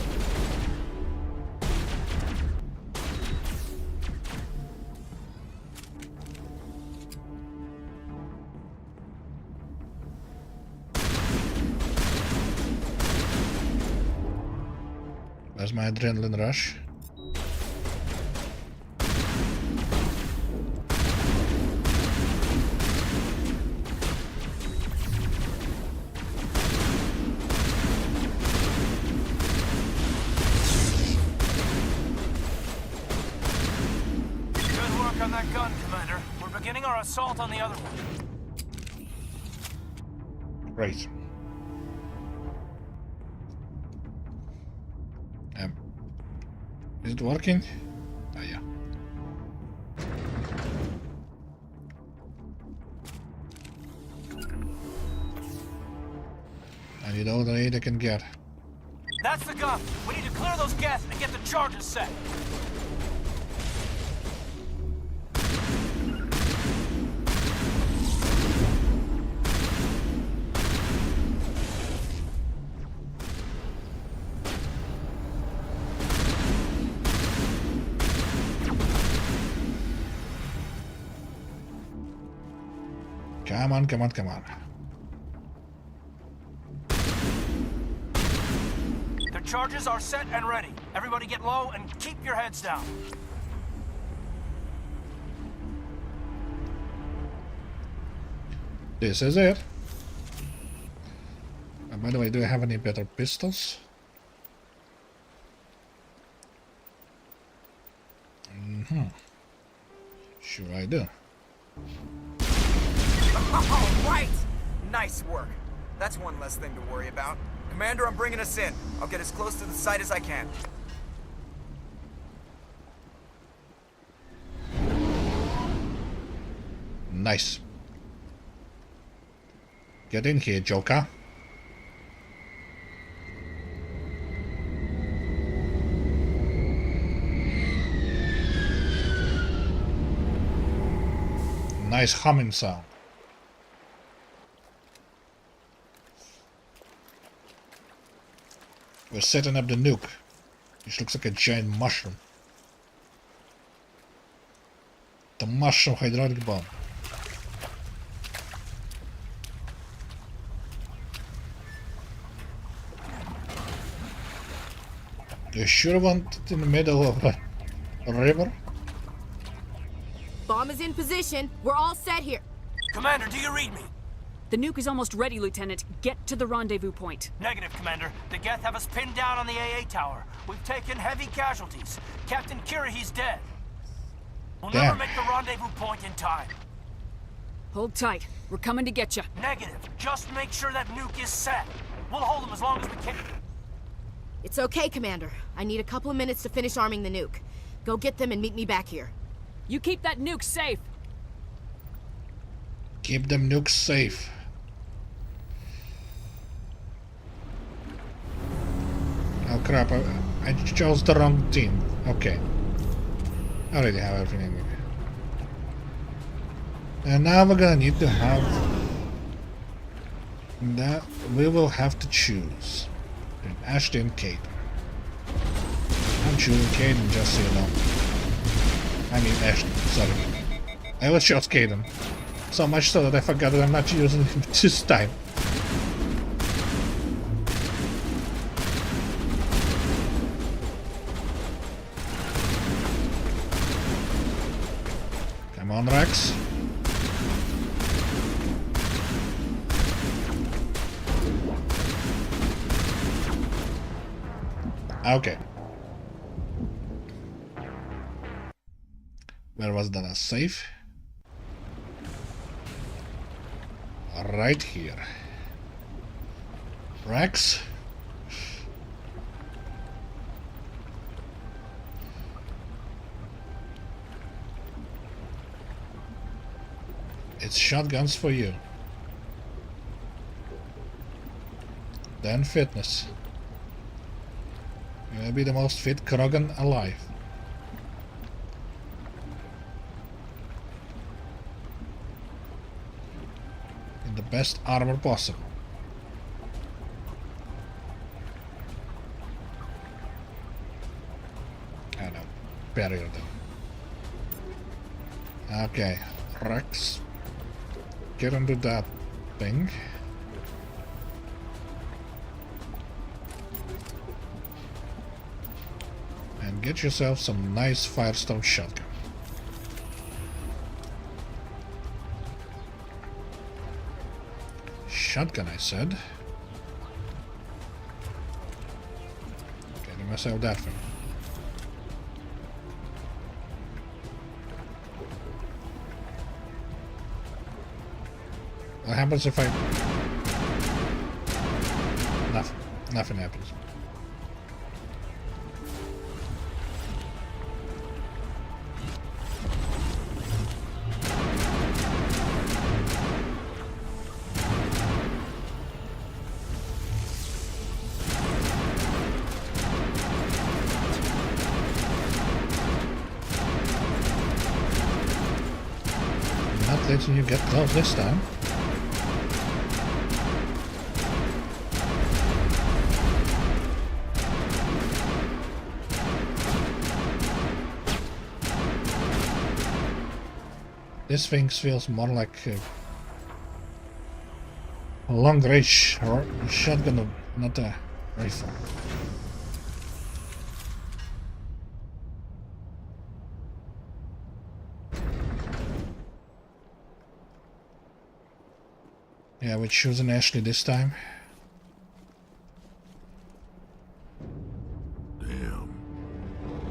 Where's my adrenaline rush? Good work on that gun, Commander. We're beginning our assault on the other one. Right. Is it working? Oh yeah. I need all the aid I can get. That's the gun. We need to clear those gases and get the charges set. Come on, come on, come on. The charges are set and ready. Everybody get low and keep your heads down. This is it. By the way, do I have any better pistols? Sure I do. All right! Nice work. That's one less thing to worry about. Commander, I'm bringing us in. I'll get as close to the site as I can. Nice. Get in here, Joker. Nice humming sound. We're setting up the nuke, which looks like a giant mushroom. The mushroom hydraulic bomb. You sure want it in the middle of a river? Bomb is in position. We're all set here. Commander, do you read me? The nuke is almost ready, Lieutenant. Get to the rendezvous point. Negative, Commander. The Geth have us pinned down on the AA tower. We've taken heavy casualties. Captain Kirahi's dead. We'll never make the rendezvous point in time. Hold tight. We're coming to get you. Negative. Just make sure that nuke is set. We'll hold them as long as we can. It's okay, Commander. I need a couple of minutes to finish arming the nuke. Go get them and meet me back here. You keep that nuke safe. Keep them nukes safe. Oh crap, I chose the wrong team. Okay. I already have everything. And now we're gonna need to have... that we will have to choose. Between Ashley and Kate. I'm choosing Caden, just so you know. I mean Ashley, sorry. I always chose Caden. So much so that I forgot that I'm not using him this time. Come on, Rex. Okay. Where was that safe? Right here. Rex. It's shotguns for you. Then fitness. You'll be the most fit Krogan alive. In the best armor possible. barrier then. Okay, Rex, get into that thing. And get yourself some nice Firestone shotgun. Shotgun, I said. Getting myself that thing. What happens if I... Nothing. Nothing happens. Not letting you get close this time. This thing feels more like a long-range shotgun, not a rifle. Yeah, we're choosing Ashley this time. Damn.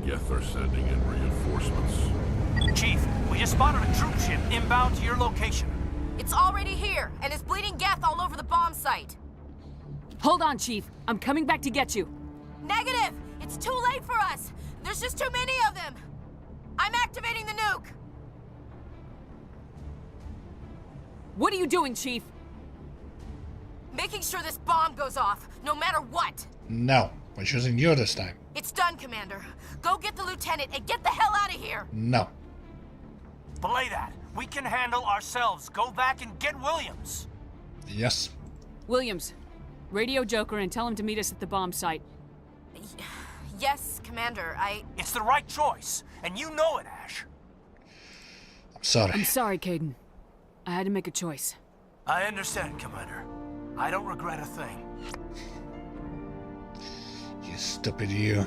Geth are sending in reinforcements. Chief, we just spotted a troop ship inbound to your location. It's already here, and it's bleeding Geth all over the bomb site. Hold on, Chief. I'm coming back to get you. Negative! It's too late for us! There's just too many of them! I'm activating the nuke! What are you doing, Chief? Making sure this bomb goes off, no matter what! No, we're choosing you this time. It's done, Commander. Go get the lieutenant and get the hell out of here! No. Belay that. We can handle ourselves. Go back and get Williams. Yes. Williams, radio Joker and tell him to meet us at the bomb site. Yes, Commander, It's the right choice, and you know it, Ash. I'm sorry. I'm sorry, Caden. I had to make a choice. I understand, Commander. I don't regret a thing. You stupid you.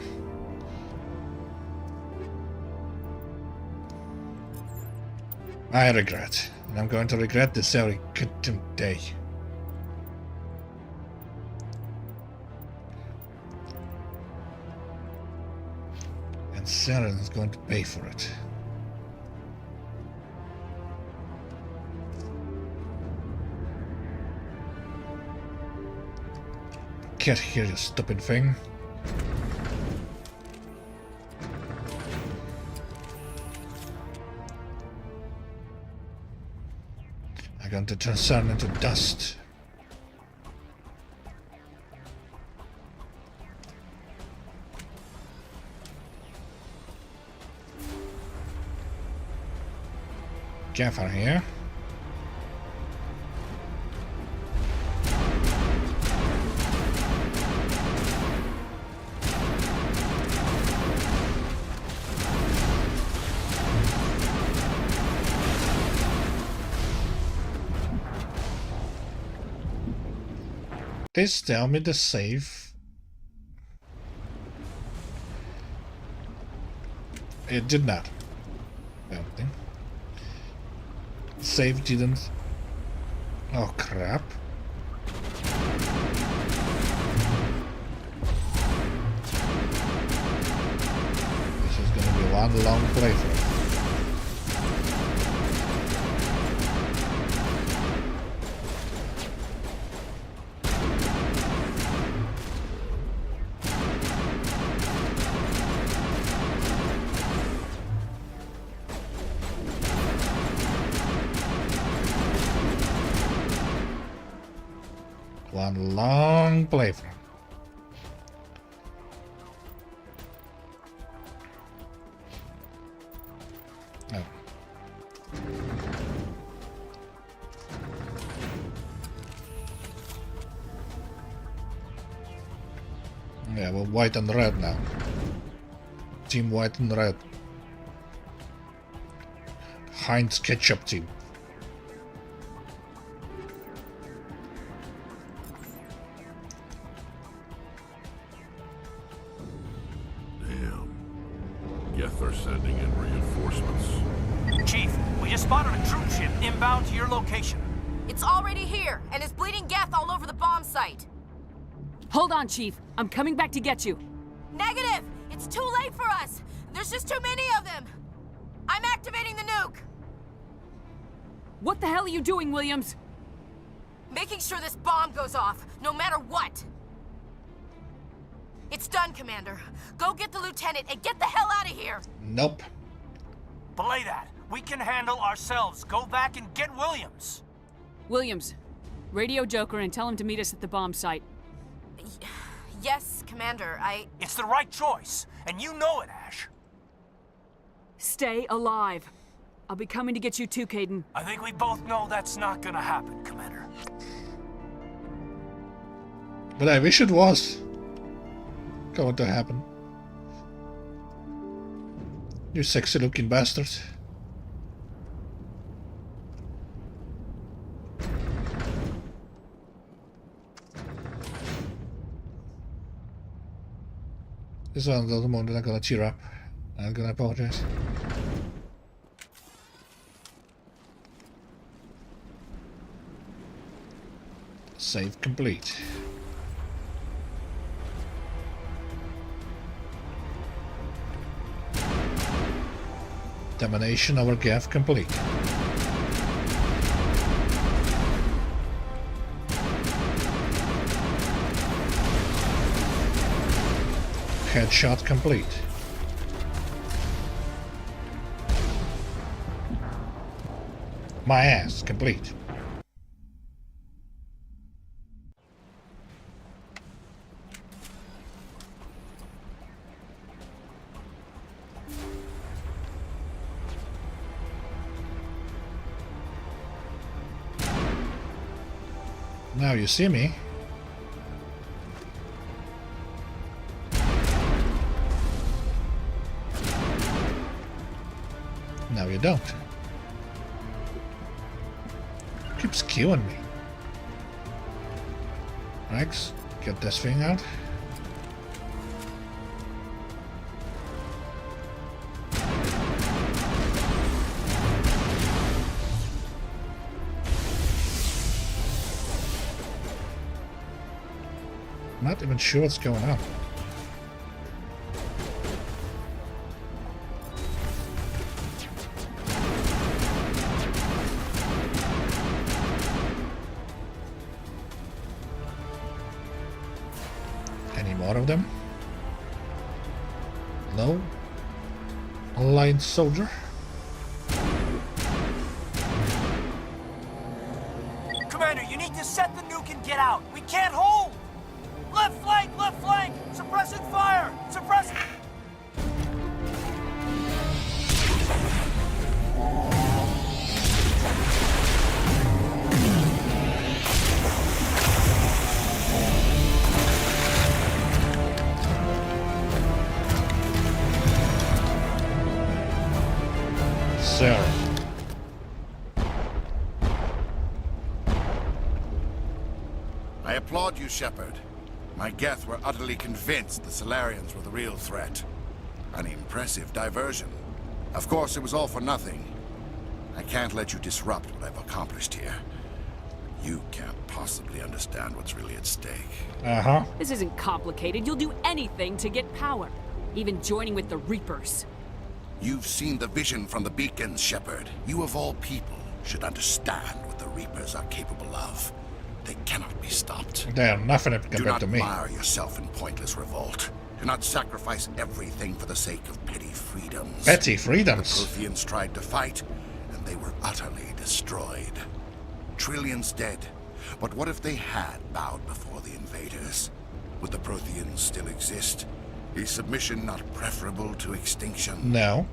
I regret. And I'm going to regret this every goddamn day. And Saren is going to pay for it. Get here, you stupid thing. I'm going to turn Saren into dust. Gaffer here. Please tell me the save. It did not. Something. Save didn't. Oh crap. This is gonna be one long playthrough. One long playthrough. Oh. Yeah, well, white and red now. Team white and red. Heinz ketchup team. Geth are sending in reinforcements. Chief, we just spotted a troop ship inbound to your location. It's already here, and is bleeding Geth all over the bomb site. Hold on, Chief. I'm coming back to get you. Negative! It's too late for us! There's just too many of them! I'm activating the nuke! What the hell are you doing, Williams? Making sure this bomb goes off, no matter what! It's done, Commander. Go get the lieutenant and get the hell out of here! Nope. Belay that. We can handle ourselves. Go back and get Williams. Williams, radio Joker and tell him to meet us at the bomb site. Yes, Commander, It's the right choice, and you know it, Ash. Stay alive. I'll be coming to get you too, Caden. I think we both know that's not gonna happen, Commander. But I wish it was going to happen. You sexy looking bastards. This one's the moment that I'm gonna cheer up. I'm gonna apologize. Save complete. Domination over Geth complete. Headshot complete. My ass complete. Now you see me. Now you don't. Keeps queuing me. Rex, get this thing out. Not even sure what's going on. Any more of them? No? Aligned soldier? Commander, you need to set the nuke and get out. We can't hold! Left flank! Suppressing fire! Suppress... Sarah. I applaud you, Shepard. My Geth were utterly convinced the Solarians were the real threat. An impressive diversion. Of course, it was all for nothing. I can't let you disrupt what I've accomplished here. You can't possibly understand what's really at stake. Uh-huh. This isn't complicated. You'll do anything to get power. Even joining with the Reapers. You've seen the vision from the beacons, Shepard. You of all people should understand what the Reapers are capable of. They cannot be stopped. They are nothing compared to me. Do not mire yourself in pointless revolt. Do not sacrifice everything for the sake of petty freedoms. Petty freedoms? The Protheans tried to fight, and they were utterly destroyed. Trillions dead. But what if they had bowed before the invaders? Would the Protheans still exist? Is submission not preferable to extinction? No.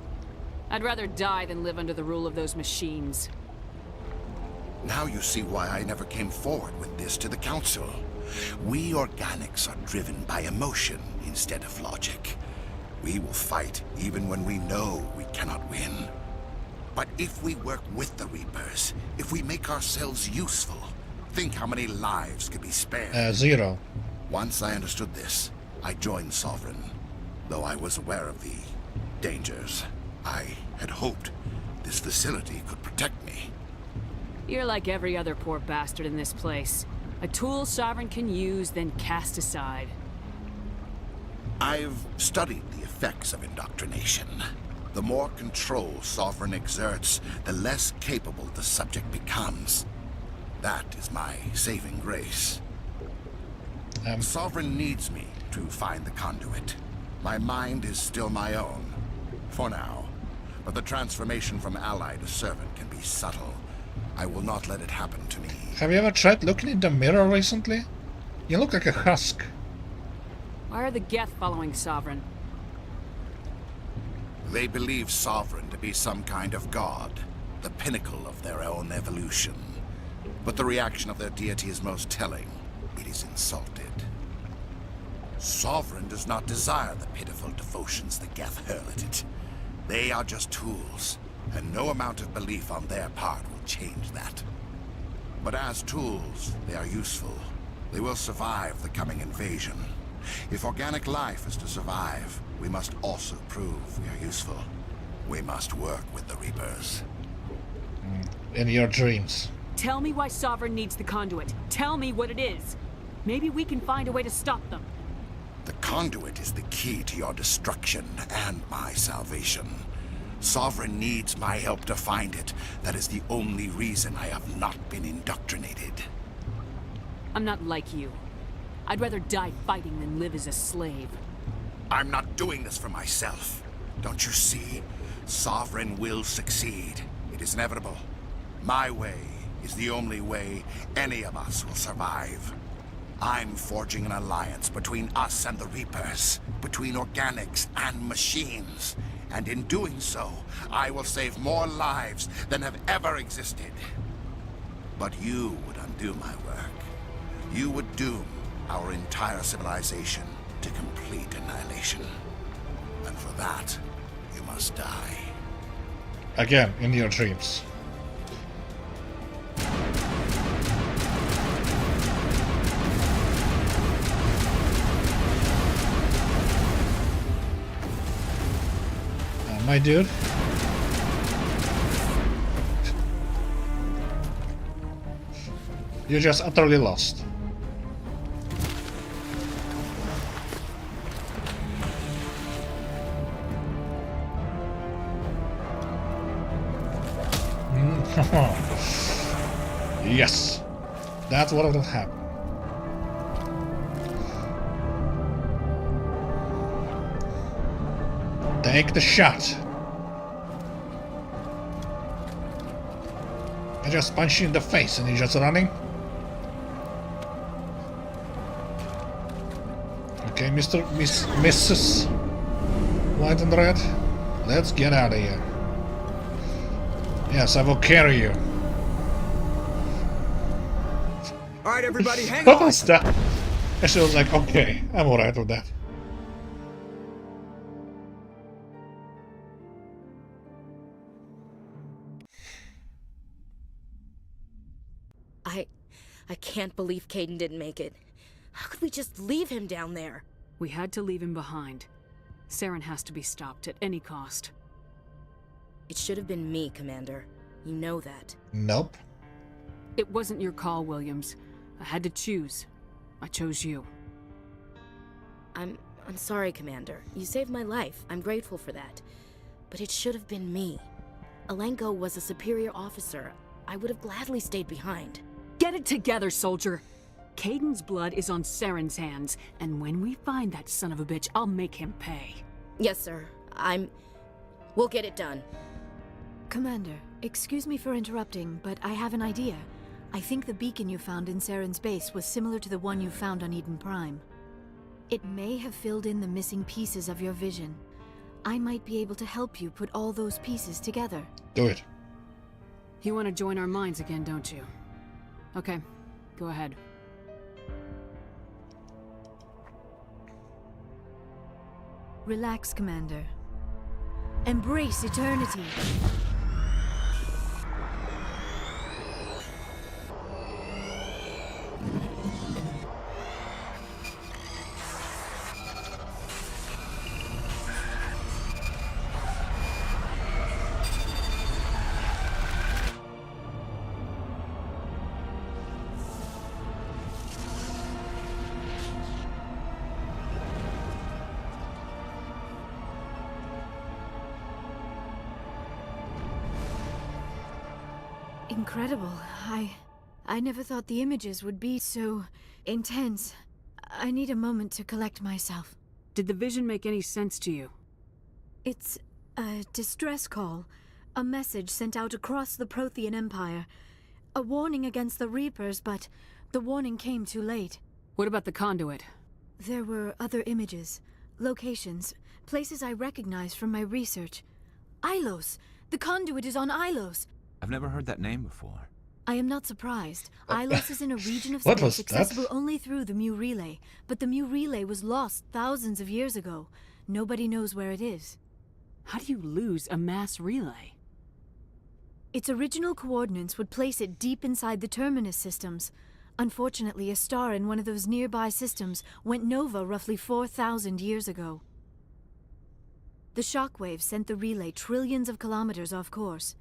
I'd rather die than live under the rule of those machines. Now you see why I never came forward with this to the Council. We organics are driven by emotion instead of logic. We will fight even when we know we cannot win. But if we work with the Reapers, if we make ourselves useful, think how many lives could be spared. 0. Once I understood this, I joined Sovereign. Though I was aware of the dangers, I had hoped this facility could protect me. You're like every other poor bastard in this place. A tool Sovereign can use, then cast aside. I've studied the effects of indoctrination. The more control Sovereign exerts, the less capable the subject becomes. That is my saving grace. Sovereign needs me to find the conduit. My mind is still my own, for now. But the transformation from ally to servant can be subtle. I will not let it happen to me. Have you ever tried looking in the mirror recently? You look like a husk. Why are the Geth following Sovereign? They believe Sovereign to be some kind of god, the pinnacle of their own evolution. But the reaction of their deity is most telling. It is insulted. Sovereign does not desire the pitiful devotions the Geth hurl at it. They are just tools, and no amount of belief on their part will change that. But as tools, they are useful. They will survive the coming invasion. If organic life is to survive, we must also prove we are useful. We must work with the Reapers. In your dreams. Tell me why Sovereign needs the conduit. Tell me what it is. Maybe we can find a way to stop them. The conduit is the key to your destruction and my salvation. Sovereign needs my help to find it. That is the only reason I have not been indoctrinated. I'm not like you. I'd rather die fighting than live as a slave. I'm not doing this for myself. Don't you see? Sovereign will succeed. It is inevitable. My way is the only way any of us will survive. I'm forging an alliance between us and the Reapers, between organics and machines. And in doing so, I will save more lives than have ever existed. But you would undo my work. You would doom our entire civilization to complete annihilation. And for that, you must die. Again, in your dreams. My dude. You're just utterly lost. Yes, that's what will happen. Take the shot. I just punched you in the face and you're just running. Okay, Mrs. White and Red, let's get out of here. Yes, I will carry you. Alright, everybody, hang What on! was that? And she was like, okay, I'm alright with that. I can't believe Caden didn't make it. How could we just leave him down there? We had to leave him behind. Saren has to be stopped at any cost. It should have been me, Commander. You know that. Nope. It wasn't your call, Williams. I had to choose. I chose you. I'm sorry, Commander. You saved my life. I'm grateful for that. But it should have been me. Alenko was a superior officer. I would have gladly stayed behind. Get it together, soldier! Caden's blood is on Saren's hands, and when we find that son of a bitch, I'll make him pay. Yes, sir. We'll get it done. Commander, excuse me for interrupting, but I have an idea. I think the beacon you found in Saren's base was similar to the one you found on Eden Prime. It may have filled in the missing pieces of your vision. I might be able to help you put all those pieces together. Do it. You want to join our minds again, don't you? Okay, go ahead. Relax, Commander. Embrace eternity. Incredible. I never thought the images would be so intense. I need a moment to collect myself. Did the vision make any sense to you? It's a distress call. A message sent out across the Prothean Empire. A warning against the Reapers, but the warning came too late. What about the conduit? There were other images, locations, places I recognized from my research. Ilos! The conduit is on Ilos! I've never heard that name before. I am not surprised. Ilos is in a region of What space was accessible that? only through the Mu Relay, but the Mu Relay was lost thousands of years ago. Nobody knows where it is. How do you lose a mass relay? Its original coordinates would place it deep inside the Terminus systems. Unfortunately, a star in one of those nearby systems went nova roughly 4,000 years ago. The shockwaves sent the relay trillions of kilometers off course.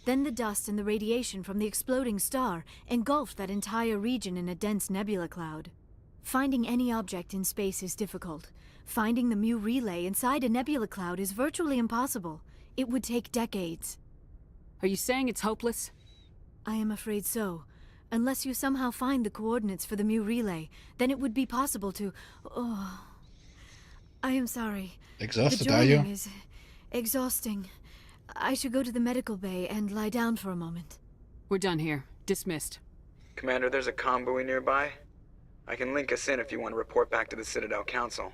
Then the dust and the radiation from the exploding star engulfed that entire region in a dense nebula cloud. Finding any object in space is difficult. Finding the Mu relay inside a nebula cloud is virtually impossible. It would take decades. Are you saying it's hopeless? I am afraid so. Unless you somehow find the coordinates for the Mu relay, then it would be possible to... Oh... I am sorry. Exhausted, are you? The journey is exhausting. I should go to the medical bay and lie down for a moment. We're done here. Dismissed. Commander, there's a comm buoy nearby. I can link us in if you want to report back to the Citadel Council.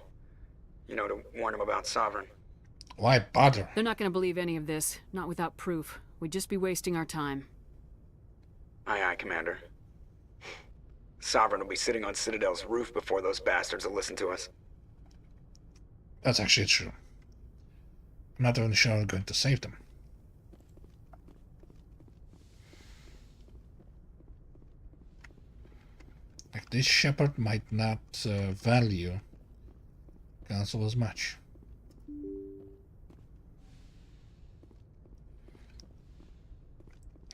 You know, to warn them about Sovereign. Why bother? They're not going to believe any of this, not without proof. We'd just be wasting our time. Aye, aye, Commander. Sovereign will be sitting on Citadel's roof before those bastards will listen to us. That's actually true. I'm not even sure I'm going to save them. Like, this Shepard might not value Council as much.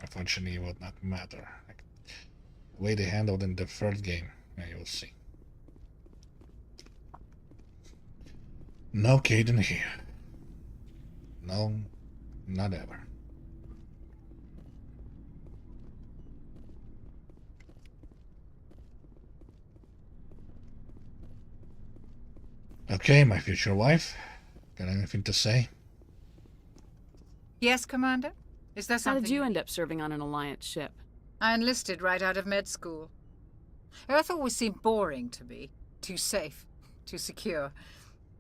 Unfortunately, it would not matter. Like, the way they handled in the first game, yeah, you'll see. No Caden here. No, not ever. Okay, my future wife. Got anything to say? Yes, Commander? Is there How something... did you end up serving on an Alliance ship? I enlisted right out of med school. Earth always seemed boring to me. Too safe, too secure.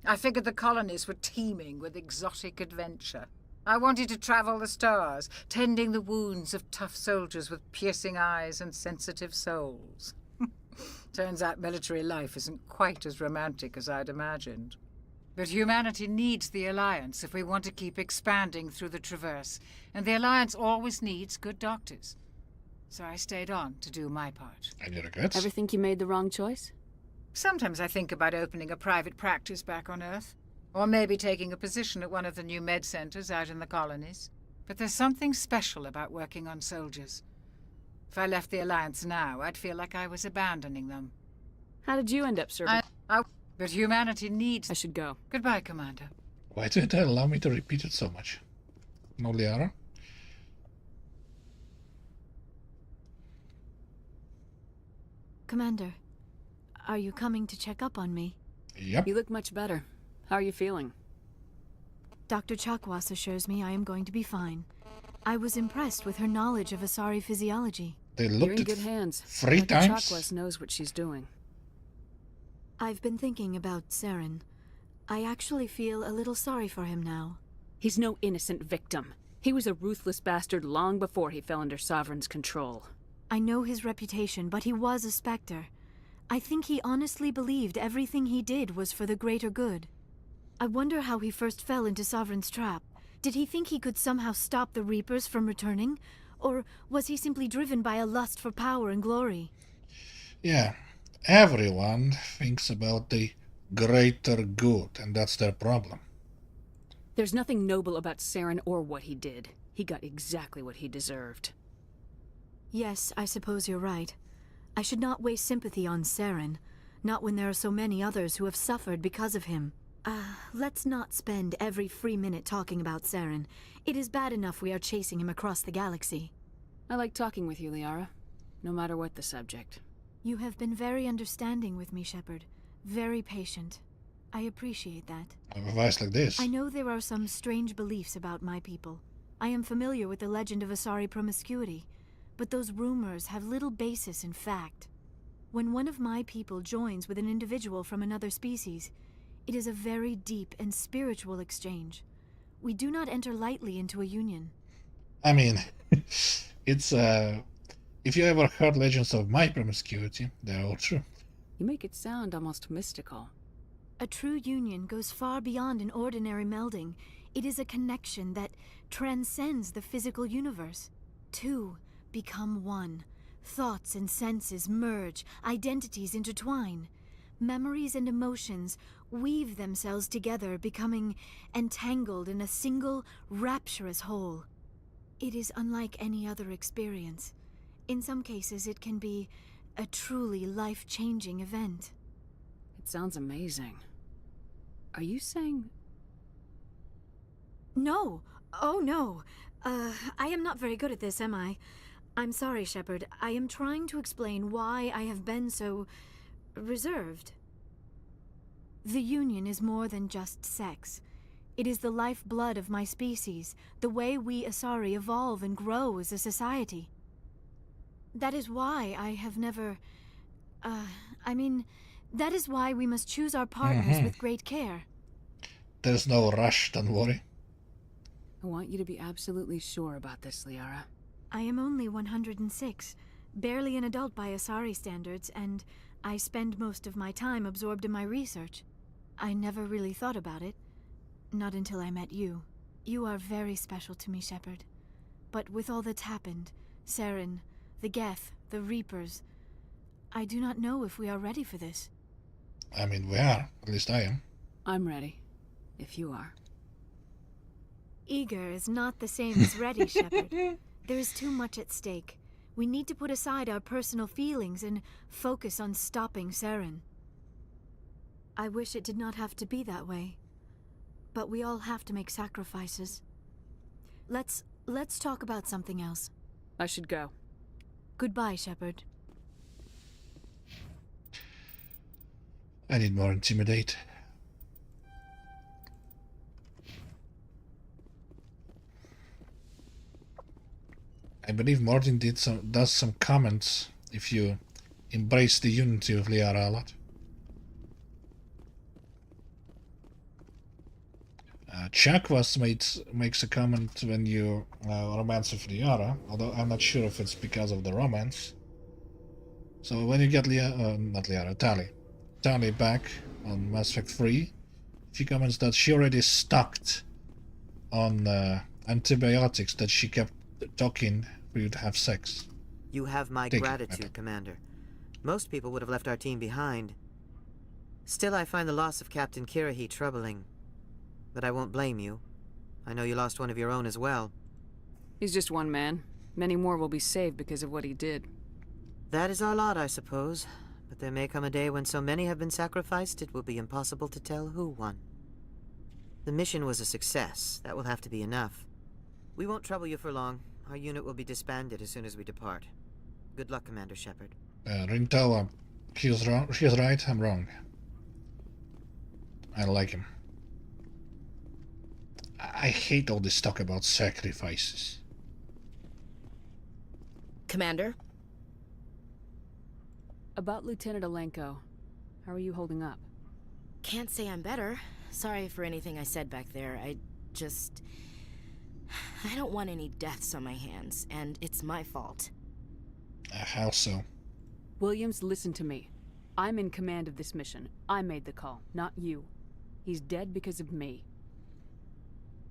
I figured the colonies were teeming with exotic adventure. I wanted to travel the stars, tending the wounds of tough soldiers with piercing eyes and sensitive souls. Turns out military life isn't quite as romantic as I'd imagined. But humanity needs the Alliance if we want to keep expanding through the Traverse, and the Alliance always needs good doctors. So I stayed on to do my part. And your regrets? Ever think you made the wrong choice? Sometimes I think about opening a private practice back on Earth. Or maybe taking a position at one of the new med centers out in the colonies. But there's something special about working on soldiers. If I left the Alliance now, I'd feel like I was abandoning them. How did you end up serving? But humanity needs... I should go. Goodbye, Commander. Why did they allow me to repeat it so much? No, Liara? Commander, are you coming to check up on me? Yep. You look much better. How are you feeling? Dr. Chakwas assures me I am going to be fine. I was impressed with her knowledge of Asari physiology. They You're looked in at good hands. 3 Dr. times. Chakwas knows what she's doing. I've been thinking about Saren. I actually feel a little sorry for him now. He's no innocent victim. He was a ruthless bastard long before he fell under Sovereign's control. I know his reputation, but he was a Spectre. I think he honestly believed everything he did was for the greater good. I wonder how he first fell into Sovereign's trap. Did he think he could somehow stop the Reapers from returning? Or was he simply driven by a lust for power and glory? Yeah, everyone thinks about the greater good, and that's their problem. There's nothing noble about Saren or what he did. He got exactly what he deserved. Yes, I suppose you're right. I should not waste sympathy on Saren, not when there are so many others who have suffered because of him. Let's not spend every free minute talking about Saren. It is bad enough we are chasing him across the galaxy. I like talking with you, Liara, no matter what the subject. You have been very understanding with me, Shepard. Very patient. I appreciate that. A voice like this. I know there are some strange beliefs about my people. I am familiar with the legend of Asari promiscuity, but those rumors have little basis in fact. When one of my people joins with an individual from another species, it is a very deep and spiritual exchange. We do not enter lightly into a union. I mean, it's if you ever heard legends of my promiscuity, they're all true. You make it sound almost mystical. A true union goes far beyond an ordinary melding. It is a connection that transcends the physical universe. Two become one. Thoughts and senses merge, identities intertwine. Memories and emotions weave themselves together, becoming entangled in a single, rapturous whole. It is unlike any other experience. In some cases, it can be a truly life-changing event. It sounds amazing. Are you saying... No. Oh, no. I am not very good at this, am I? I'm sorry, Shepard. I am trying to explain why I have been so... reserved. The Union is more than just sex. It is the lifeblood of my species, the way we Asari evolve and grow as a society. That is why I have never... that is why we must choose our partners with great care. There's no rush, don't worry. I want you to be absolutely sure about this, Liara. I am only 106, barely an adult by Asari standards, and I spend most of my time absorbed in my research. I never really thought about it. Not until I met you. You are very special to me, Shepard. But with all that's happened, Saren, the Geth, the Reapers, I do not know if we are ready for this. I mean, we are. At least I am. I'm ready. If you are. Eager is not the same as ready, Shepard. There is too much at stake. We need to put aside our personal feelings and focus on stopping Saren. I wish it did not have to be that way. But we all have to make sacrifices. Let's talk about something else. I should go. Goodbye, Shepard. I need more intimidate. I believe Martin does some comments if you embrace the unity of Liara a lot. Chuck makes a comment when you romance with Liara, although I'm not sure if it's because of the romance. So when you get Tali back on Mass Effect 3, she comments that she already stocked on antibiotics that she kept talking for you to have sex. You have my gratitude, Commander. Most people would have left our team behind. Still, I find the loss of Captain Kirahi troubling. But I won't blame you. I know you lost one of your own as well. He's just one man. Many more will be saved because of what he did. That is our lot, I suppose. But there may come a day when so many have been sacrificed, it will be impossible to tell who won. The mission was a success. That will have to be enough. We won't trouble you for long. Our unit will be disbanded as soon as we depart. Good luck, Commander Shepard. Rintoa, he's right, I'm wrong. I like him. I hate all this talk about sacrifices. Commander? About Lieutenant Alenko, how are you holding up? Can't say I'm better. Sorry for anything I said back there. I don't want any deaths on my hands, and it's my fault. How so? Williams, listen to me. I'm in command of this mission. I made the call, not you. He's dead because of me.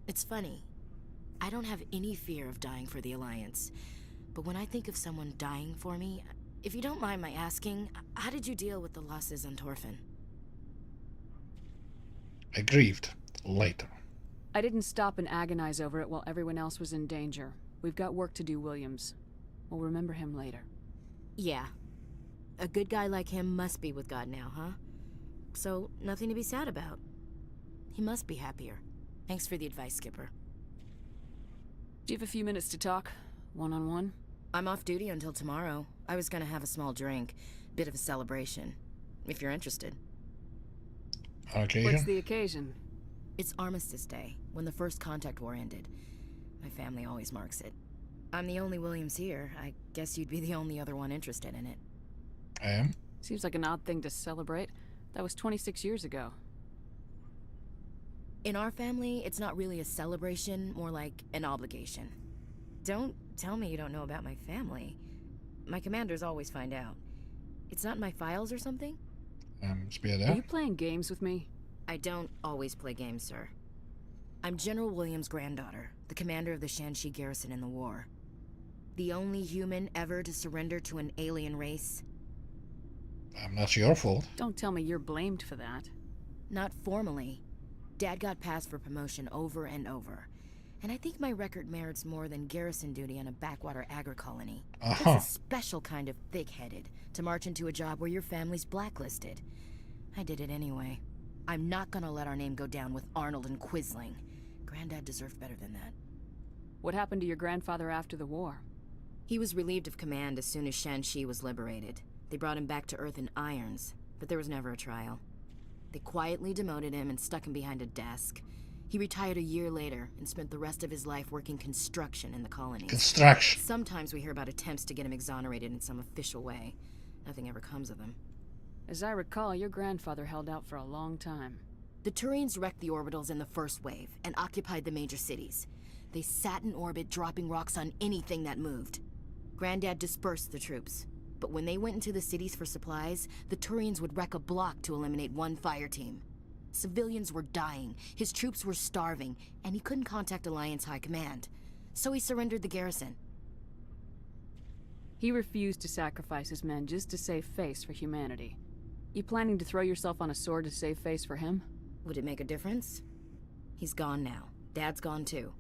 It's funny. I don't have any fear of dying for the Alliance. But when I think of someone dying for me, if you don't mind my asking, how did you deal with the losses on Torfin? I grieved. Later. I didn't stop and agonize over it while everyone else was in danger. We've got work to do, Williams. We'll remember him later. Yeah. A good guy like him must be with God now, huh? So, nothing to be sad about. He must be happier. Thanks for the advice, Skipper. Do you have a few minutes to talk? One-on-one? I'm off duty until tomorrow. I was gonna have a small drink. Bit of a celebration. If you're interested. Occasion? What's the occasion? It's Armistice Day, when the First Contact War ended. My family always marks it. I'm the only Williams here. I guess you'd be the only other one interested in it. I am. Seems like an odd thing to celebrate. That was 26 years ago. In our family, it's not really a celebration, more like an obligation. Don't tell me you don't know about my family. My commanders always find out. It's not in my files or something? Are you playing games with me? I don't always play games, sir. I'm General Williams' granddaughter, the commander of the Shanxi garrison in the war. The only human ever to surrender to an alien race. That's your fault. Don't tell me you're blamed for that. Not formally. Dad got passed for promotion over and over. And I think my record merits more than garrison duty on a backwater agri-colony. It's a special kind of thick-headed to march into a job where your family's blacklisted. I did it anyway. I'm not gonna let our name go down with Arnold and Quisling. Granddad deserved better than that. What happened to your grandfather after the war? He was relieved of command as soon as Shanxi was liberated. They brought him back to Earth in irons, but there was never a trial. They quietly demoted him and stuck him behind a desk. He retired a year later and spent the rest of his life working construction in the colonies. Construction. Sometimes we hear about attempts to get him exonerated in some official way. Nothing ever comes of him. As I recall, your grandfather held out for a long time. The Turians wrecked the orbitals in the first wave and occupied the major cities. They sat in orbit, dropping rocks on anything that moved. Granddad dispersed the troops, but when they went into the cities for supplies, the Turians would wreck a block to eliminate one fire team. Civilians were dying, his troops were starving, and he couldn't contact Alliance High Command. So he surrendered the garrison. He refused to sacrifice his men just to save face for humanity. You planning to throw yourself on a sword to save face for him? Would it make a difference? He's gone now. Dad's gone too.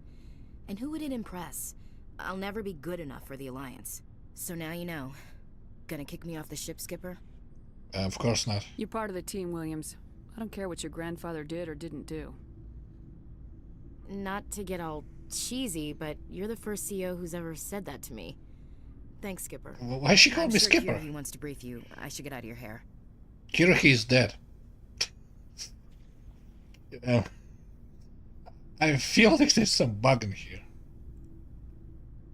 And who would it impress? I'll never be good enough for the Alliance. So now you know. Gonna kick me off the ship, Skipper? Of course not. You're part of the team, Williams. I don't care what your grandfather did or didn't do. Not to get all cheesy, but you're the first CEO who's ever said that to me. Thanks, Skipper. Well, why she called me Skipper? He wants to brief you. I should get out of your hair. Kirahi's dead. I feel like there's some bug in here.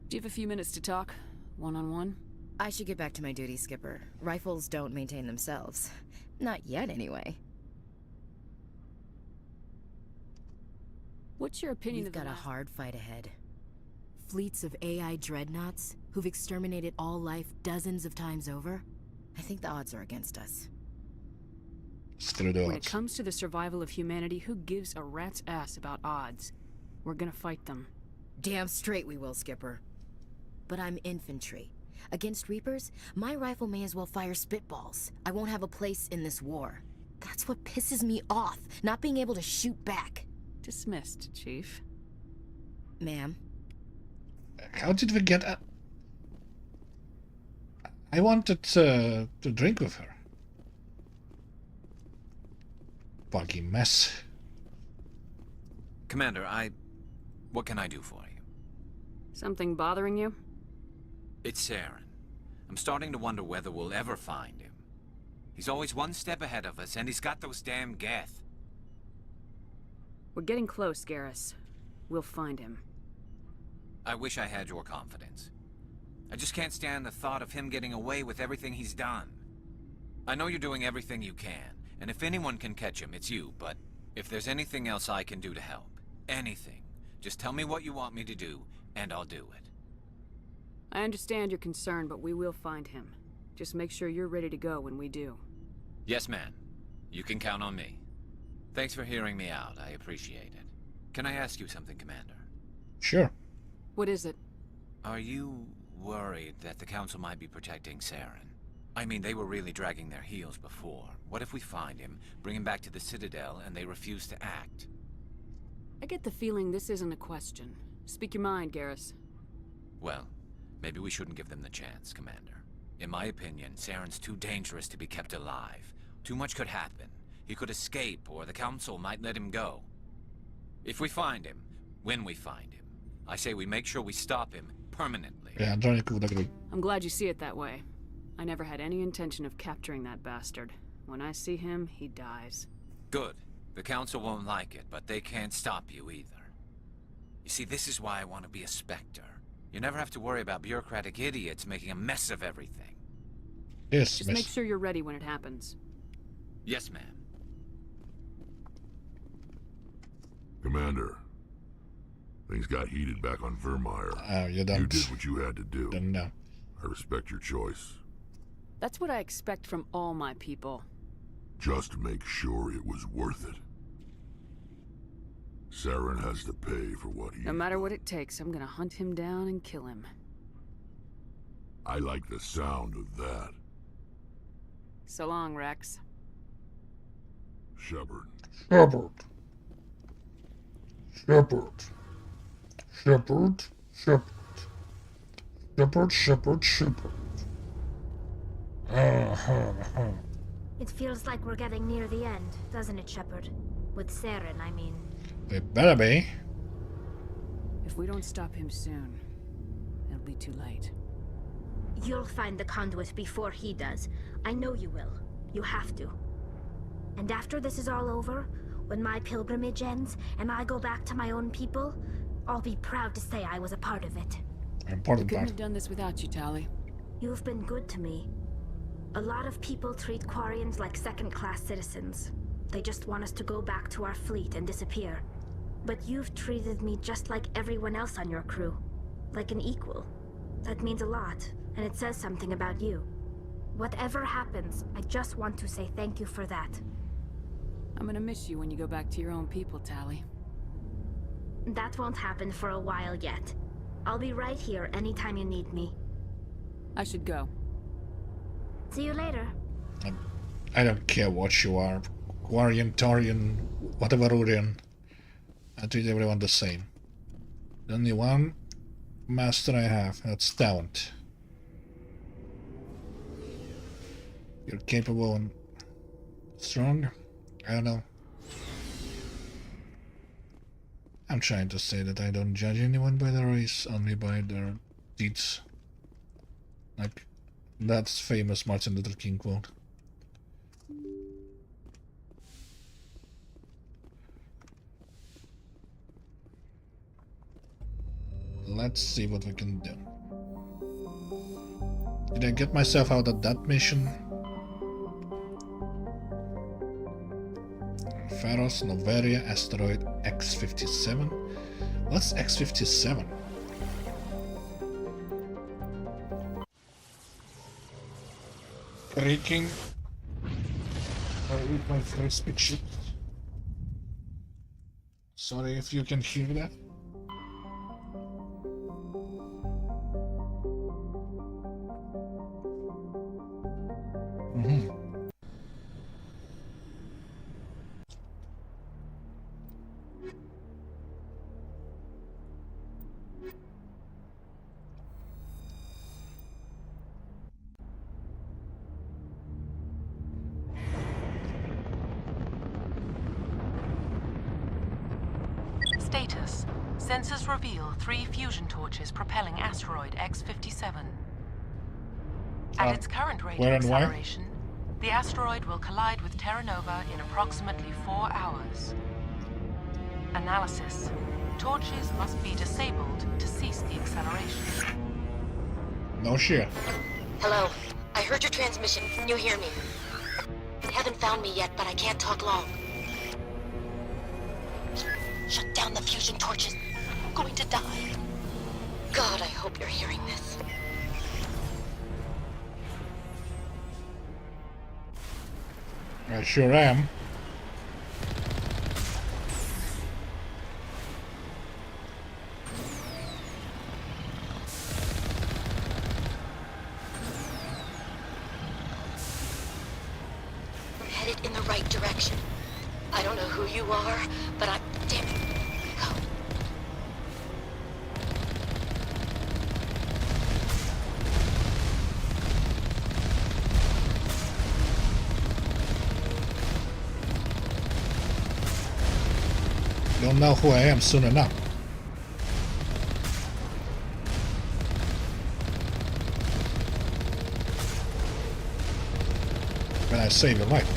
Do you have a few minutes to talk? One-on-one? I should get back to my duty, Skipper. Rifles don't maintain themselves. Not yet, anyway. What's your opinion We've of got a hard fight ahead. Fleets of AI dreadnoughts who've exterminated all life dozens of times over. I think the odds are against us. Screw the odds. When it comes to the survival of humanity, who gives a rat's ass about odds? We're gonna fight them. Damn straight we will, Skipper. But I'm infantry. Against Reapers, my rifle may as well fire spitballs. I won't have a place in this war. That's what pisses me off, not being able to shoot back. Dismissed, Chief. Ma'am? How did we get up? I wanted to drink with her. Buggy mess. Commander, what can I do for you? Something bothering you? It's Saren. I'm starting to wonder whether we'll ever find him. He's always one step ahead of us, and he's got those damn Geth. We're getting close, Garrus. We'll find him. I wish I had your confidence. I just can't stand the thought of him getting away with everything he's done. I know you're doing everything you can, and if anyone can catch him, it's you, but if there's anything else I can do to help, anything, just tell me what you want me to do, and I'll do it. I understand your concern, but we will find him. Just make sure you're ready to go when we do. Yes, ma'am. You can count on me. Thanks for hearing me out. I appreciate it. Can I ask you something, Commander? Sure. What is it? Are you worried that the Council might be protecting Saren? I mean, they were really dragging their heels before. What if we find him, bring him back to the Citadel, and they refuse to act? I get the feeling this isn't a question. Speak your mind, Garrus. Well, maybe we shouldn't give them the chance, Commander. In my opinion, Saren's too dangerous to be kept alive. Too much could happen. He could escape, or the Council might let him go. If we find him, when we find him, I say we make sure we stop him, permanently. Yeah, Johnny could agree. I'm glad you see it that way. I never had any intention of capturing that bastard. When I see him, he dies. Good. The Council won't like it, but they can't stop you either. You see, this is why I want to be a Spectre. You never have to worry about bureaucratic idiots making a mess of everything. Yes, Just make sure you're ready when it happens. Yes, ma'am. Commander, things got heated back on Vermeer. You don't. You did what you had to do. Don't know. I respect your choice. That's what I expect from all my people. Just make sure it was worth it. Saren has to pay for what he... No matter what it takes, I'm gonna hunt him down and kill him. I like the sound of that. So long, Rex. Shepard. Shepard. Shepard. Shepard. Shepard. Shepard, Shepard, Shepard. It feels like we're getting near the end, doesn't it, Shepard? With Saren, I mean. It better be. If we don't stop him soon, it'll be too late. You'll find the conduit before he does. I know you will. You have to. And after this is all over, when my pilgrimage ends and I go back to my own people, I'll be proud to say I was a part of it. We couldn't have done this without you, Tali. You've been good to me. A lot of people treat Quarians like second-class citizens. They just want us to go back to our fleet and disappear. But you've treated me just like everyone else on your crew. Like an equal. That means a lot, and it says something about you. Whatever happens, I just want to say thank you for that. I'm gonna miss you when you go back to your own people, Tali. That won't happen for a while yet. I'll be right here anytime you need me. I should go. See you later. I don't care what you are. Quarian, Taurian, whatever Urian. I treat everyone the same. The only one master I have, that's talent. You're capable and strong? I don't know. I'm trying to say that I don't judge anyone by their race, only by their deeds. Like, that's famous Martin Luther King quote. Let's see what we can do. Did I get myself out of that mission? Pharos, Noveria, asteroid X57. What's X57? Creaking. I eat my crispy chips. Sorry if you can hear that. Status. Sensors reveal 3 fusion torches propelling asteroid X57. At its current rate of acceleration, the asteroid will collide with Terra Nova in approximately 4 hours. Analysis. Torches must be disabled to cease the acceleration. No shit. Hello. I heard your transmission. Can you hear me? You haven't found me yet, but I can't talk long. Shut down the fusion torches. I'm going to die. God, I hope you're hearing this. I sure am. We're headed in the right direction. I don't know who you are, but I'm... Damn it. Go. You'll know who I am soon enough. when I save your life.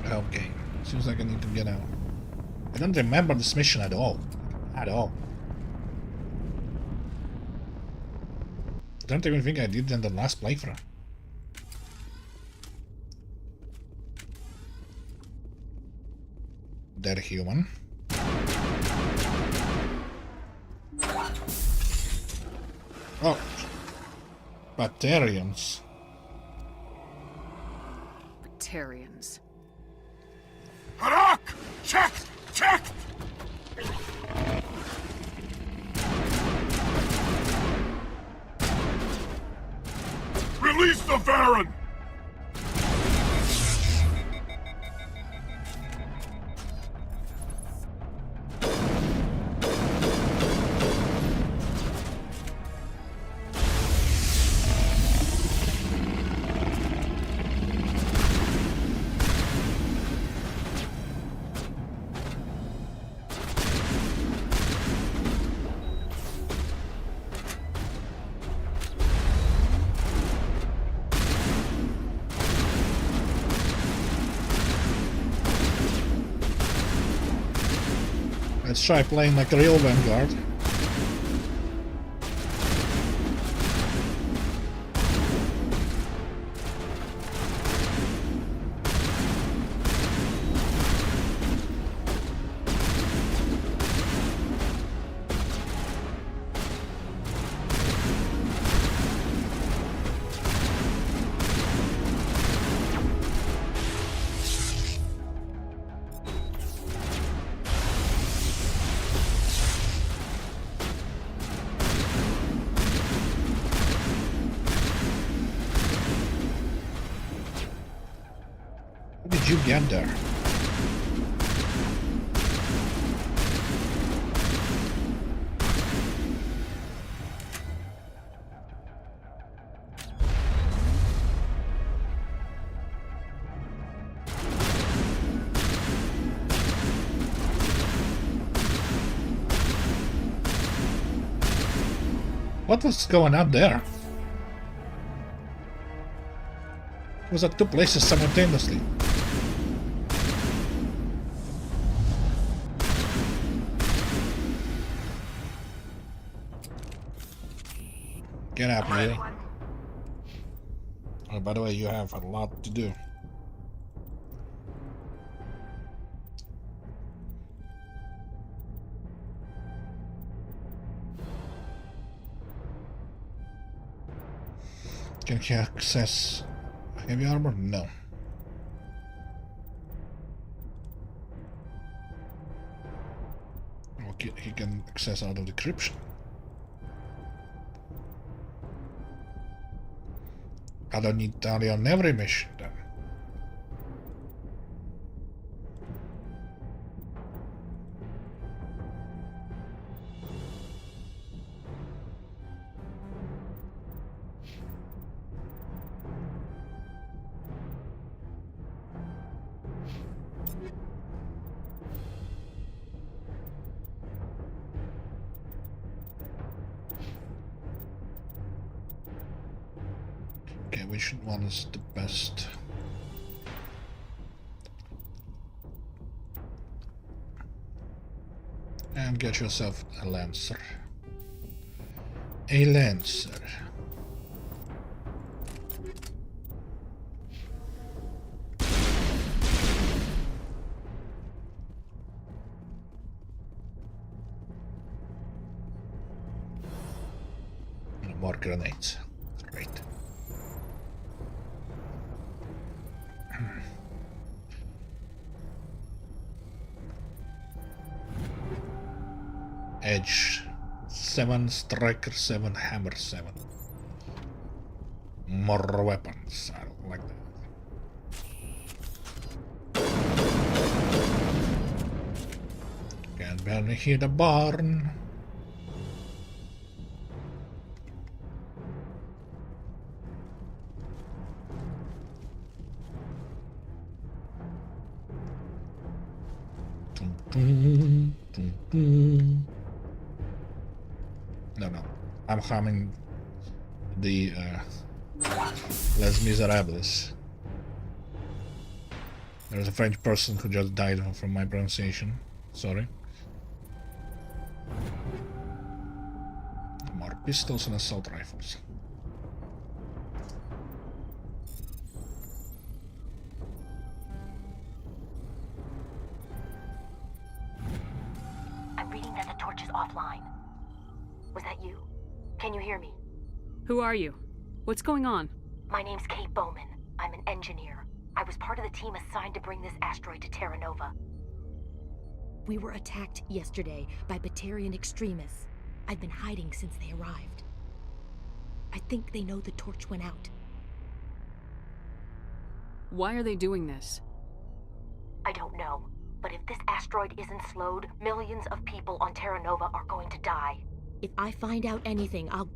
Okay, seems like I need to get out. I don't remember this mission at all. At all. Don't even think I did in the last playthrough. Dead human. Oh. Batarians. Batarians. Harak! Check! Check! Release the Baron! Let's try playing like a real Vanguard. How did you get there? What was going on there? It was at two places simultaneously. Get up, Neil. Oh, by the way, you have a lot to do. Can he access heavy armor? No. Okay, he can access out of decryption. I don't need Tali on every mission then. Okay, which one is the best? And get yourself a Lancer. A Lancer. And more grenades. Great. Edge 7, Striker 7, Hammer 7. More weapons. I don't like that. Can barely hear the barn. No. I'm humming the Les Miserables. There's a French person who just died from my pronunciation. Sorry. More pistols and assault rifles. I'm reading that the torch is offline. Was that you? Can you hear me? Who are you? What's going on? My name's Kate Bowman. I'm an engineer. I was part of the team assigned to bring this asteroid to Terra Nova. We were attacked yesterday by Batarian extremists. I've been hiding since they arrived. I think they know the torch went out. Why are they doing this? I don't know, but if this asteroid isn't slowed, millions of people on Terra Nova are going to die. If I find out anything, I've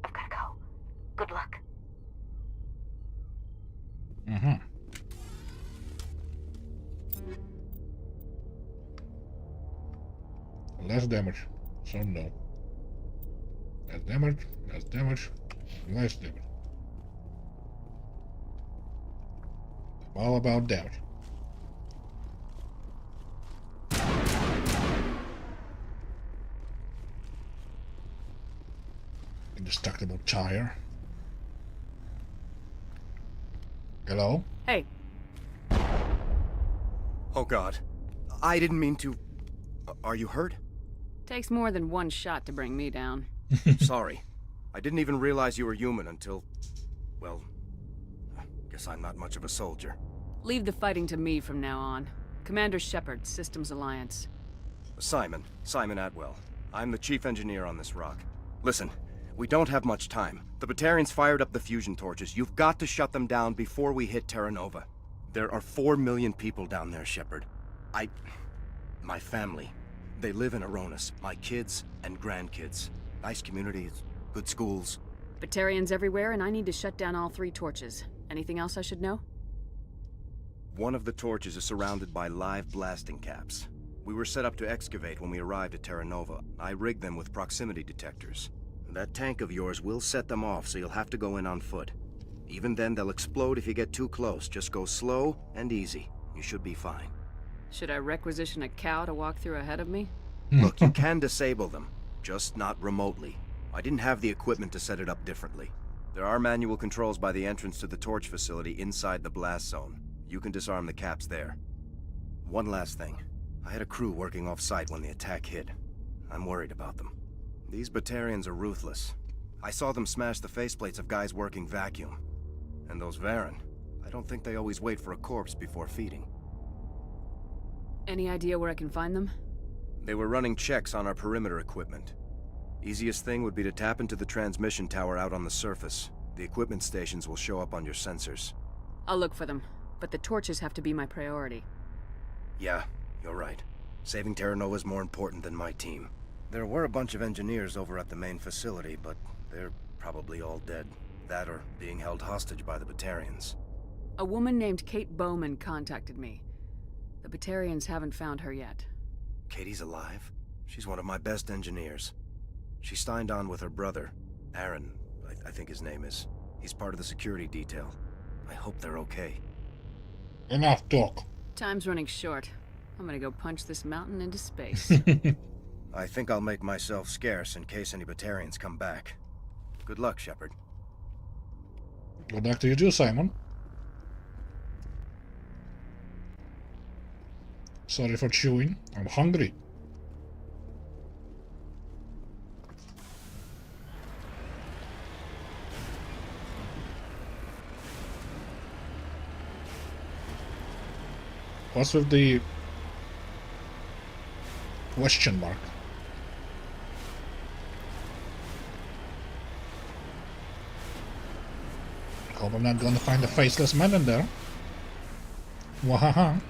gotta go. Good luck. Less damage, so no. Less damage, less damage, less damage. All about damage. Indestructible tire. Hello? Hey. Oh God. I didn't mean to... Are you hurt? Takes more than one shot to bring me down. Sorry. I didn't even realize you were human until... well... guess I'm not much of a soldier. Leave the fighting to me from now on. Commander Shepard, Systems Alliance. Simon Atwell. I'm the chief engineer on this rock. Listen, we don't have much time. The Batarians fired up the fusion torches. You've got to shut them down before we hit Terra Nova. There are 4 million people down there, Shepard. My family. They live in Aronis. My kids and grandkids. Nice communities, good schools. Batarians everywhere, and I need to shut down all 3 torches. Anything else I should know? One of the torches is surrounded by live blasting caps. We were set up to excavate when we arrived at Terra Nova. I rigged them with proximity detectors. That tank of yours will set them off, so you'll have to go in on foot. Even then, they'll explode if you get too close. Just go slow and easy. You should be fine. Should I requisition a cow to walk through ahead of me? Look, you can disable them, just not remotely. I didn't have the equipment to set it up differently. There are manual controls by the entrance to the torch facility inside the blast zone. You can disarm the caps there. One last thing. I had a crew working off-site when the attack hit. I'm worried about them. These Batarians are ruthless. I saw them smash the faceplates of guys working vacuum. And those Varen, I don't think they always wait for a corpse before feeding. Any idea where I can find them? They were running checks on our perimeter equipment. Easiest thing would be to tap into the transmission tower out on the surface. The equipment stations will show up on your sensors. I'll look for them, but the torches have to be my priority. Yeah, you're right. Saving Terra Nova is more important than my team. There were a bunch of engineers over at the main facility, but they're probably all dead. That or being held hostage by the Batarians. A woman named Kate Bowman contacted me. The Batarians haven't found her yet. Katie's alive? She's one of my best engineers. She signed on with her brother, Aaron, I think his name is. He's part of the security detail. I hope they're okay. Enough talk. Time's running short. I'm gonna go punch this mountain into space. I think I'll make myself scarce in case any Batarians come back. Good luck, Shepard. Good luck to you too, Simon. Sorry for chewing. I'm hungry. What's with the question mark? Hope I'm not gonna find a faceless man in there. Wahaha.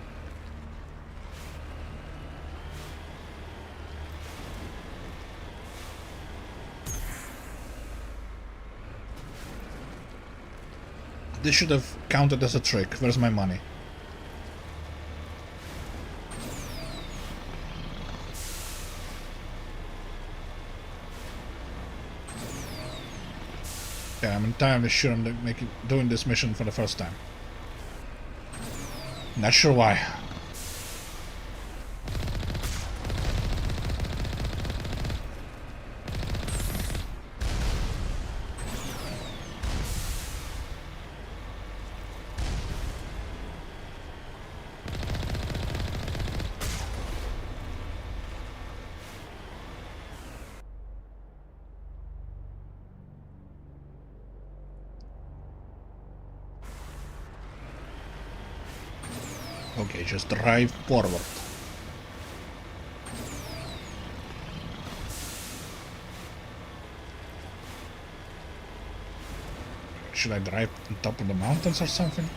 This should have counted as a trick. Where's my money? Yeah, I'm entirely sure I'm doing this mission for the first time. Not sure why. Okay, just drive forward. Should I drive on top of the mountains or something?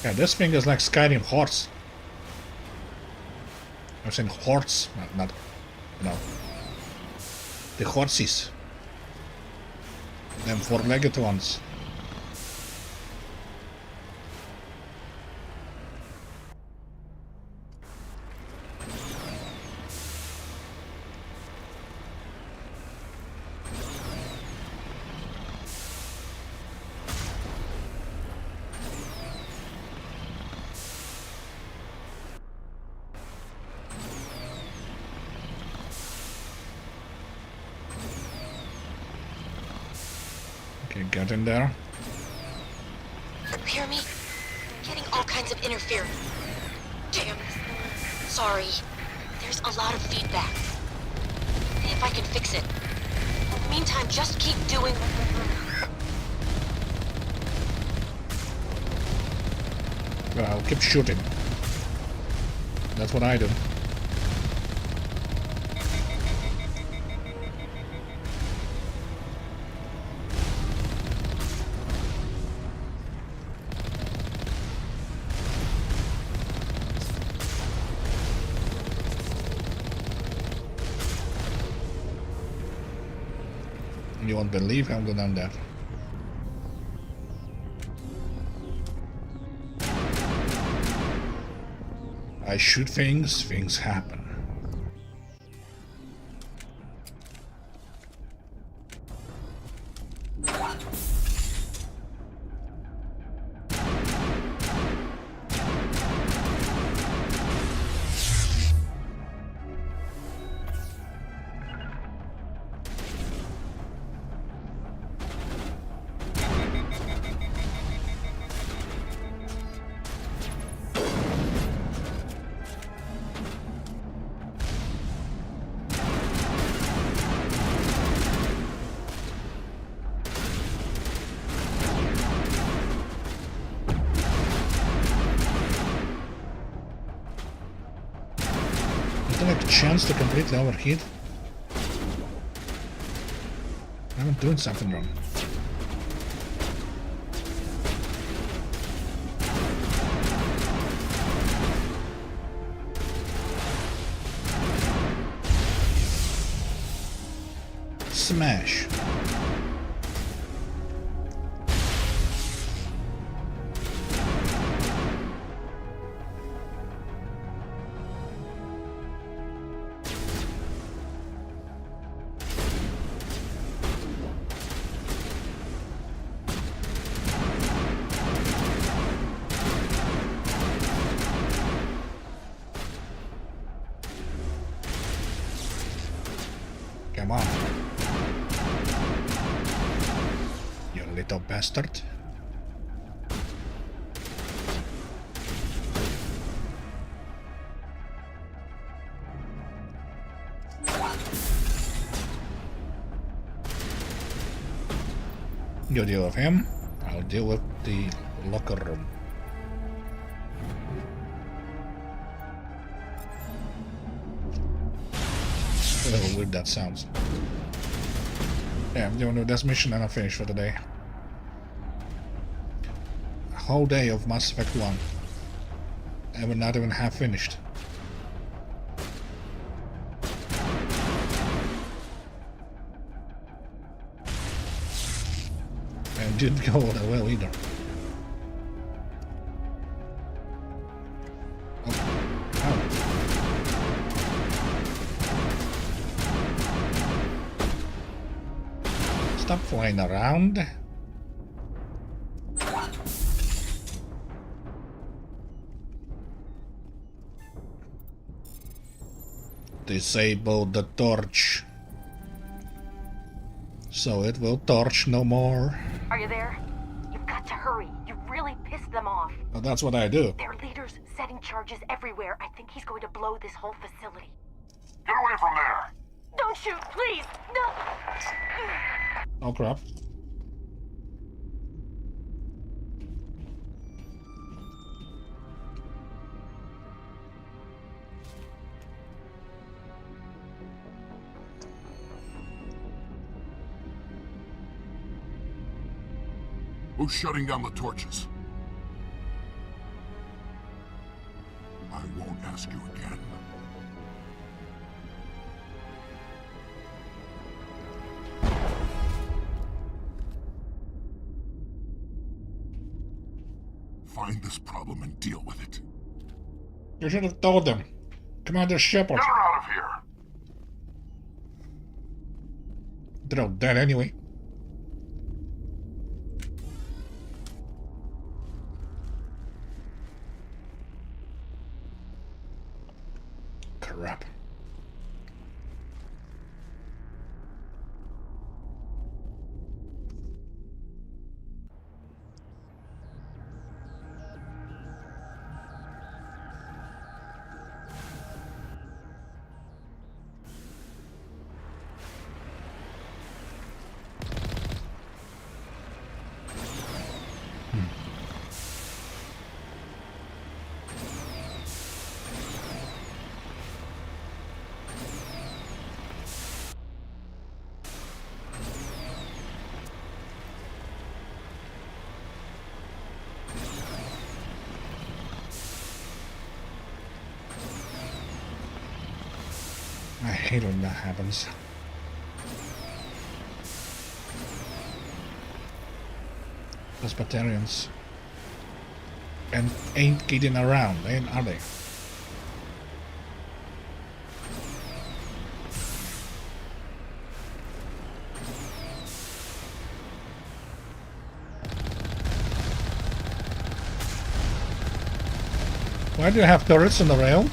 Yeah, this thing is like Skyrim horse. I'm saying horse, not no. The horses. Them four-legged ones. Okay, get in there. You hear me? Getting all kinds of interference. Damn. Sorry. There's a lot of feedback. See if I can fix it. In the meantime, just keep doing... Well, I'll keep shooting. That's what I do. You won't believe how I'm going down there. I shoot things, things happen. Like a chance to completely overheat? I'm doing something wrong. Smash. Come on. You little bastard. You deal with him, I'll deal with the locker room. How weird that sounds. Yeah, I'm doing this mission and I'm finished for the day. A whole day of Mass Effect 1. I will not even have finished. And didn't go that well either. Stop flying around. Disable the torch. So it will torch no more. Are you there? You've got to hurry. You really pissed them off. Well, that's what I do. Their leader's setting charges everywhere. I think he's going to blow this whole facility. Get away from there! Don't shoot, please! No! Oh crap. Who's shutting down the torches? I won't ask you again. Find this problem and deal with it. You should have told them. Commander Shepard. Get her out of here! They're all dead anyway. Crap. I hate when that happens. Those Batarians. And ain't kidding around, are they? Why do you have turrets on the rail?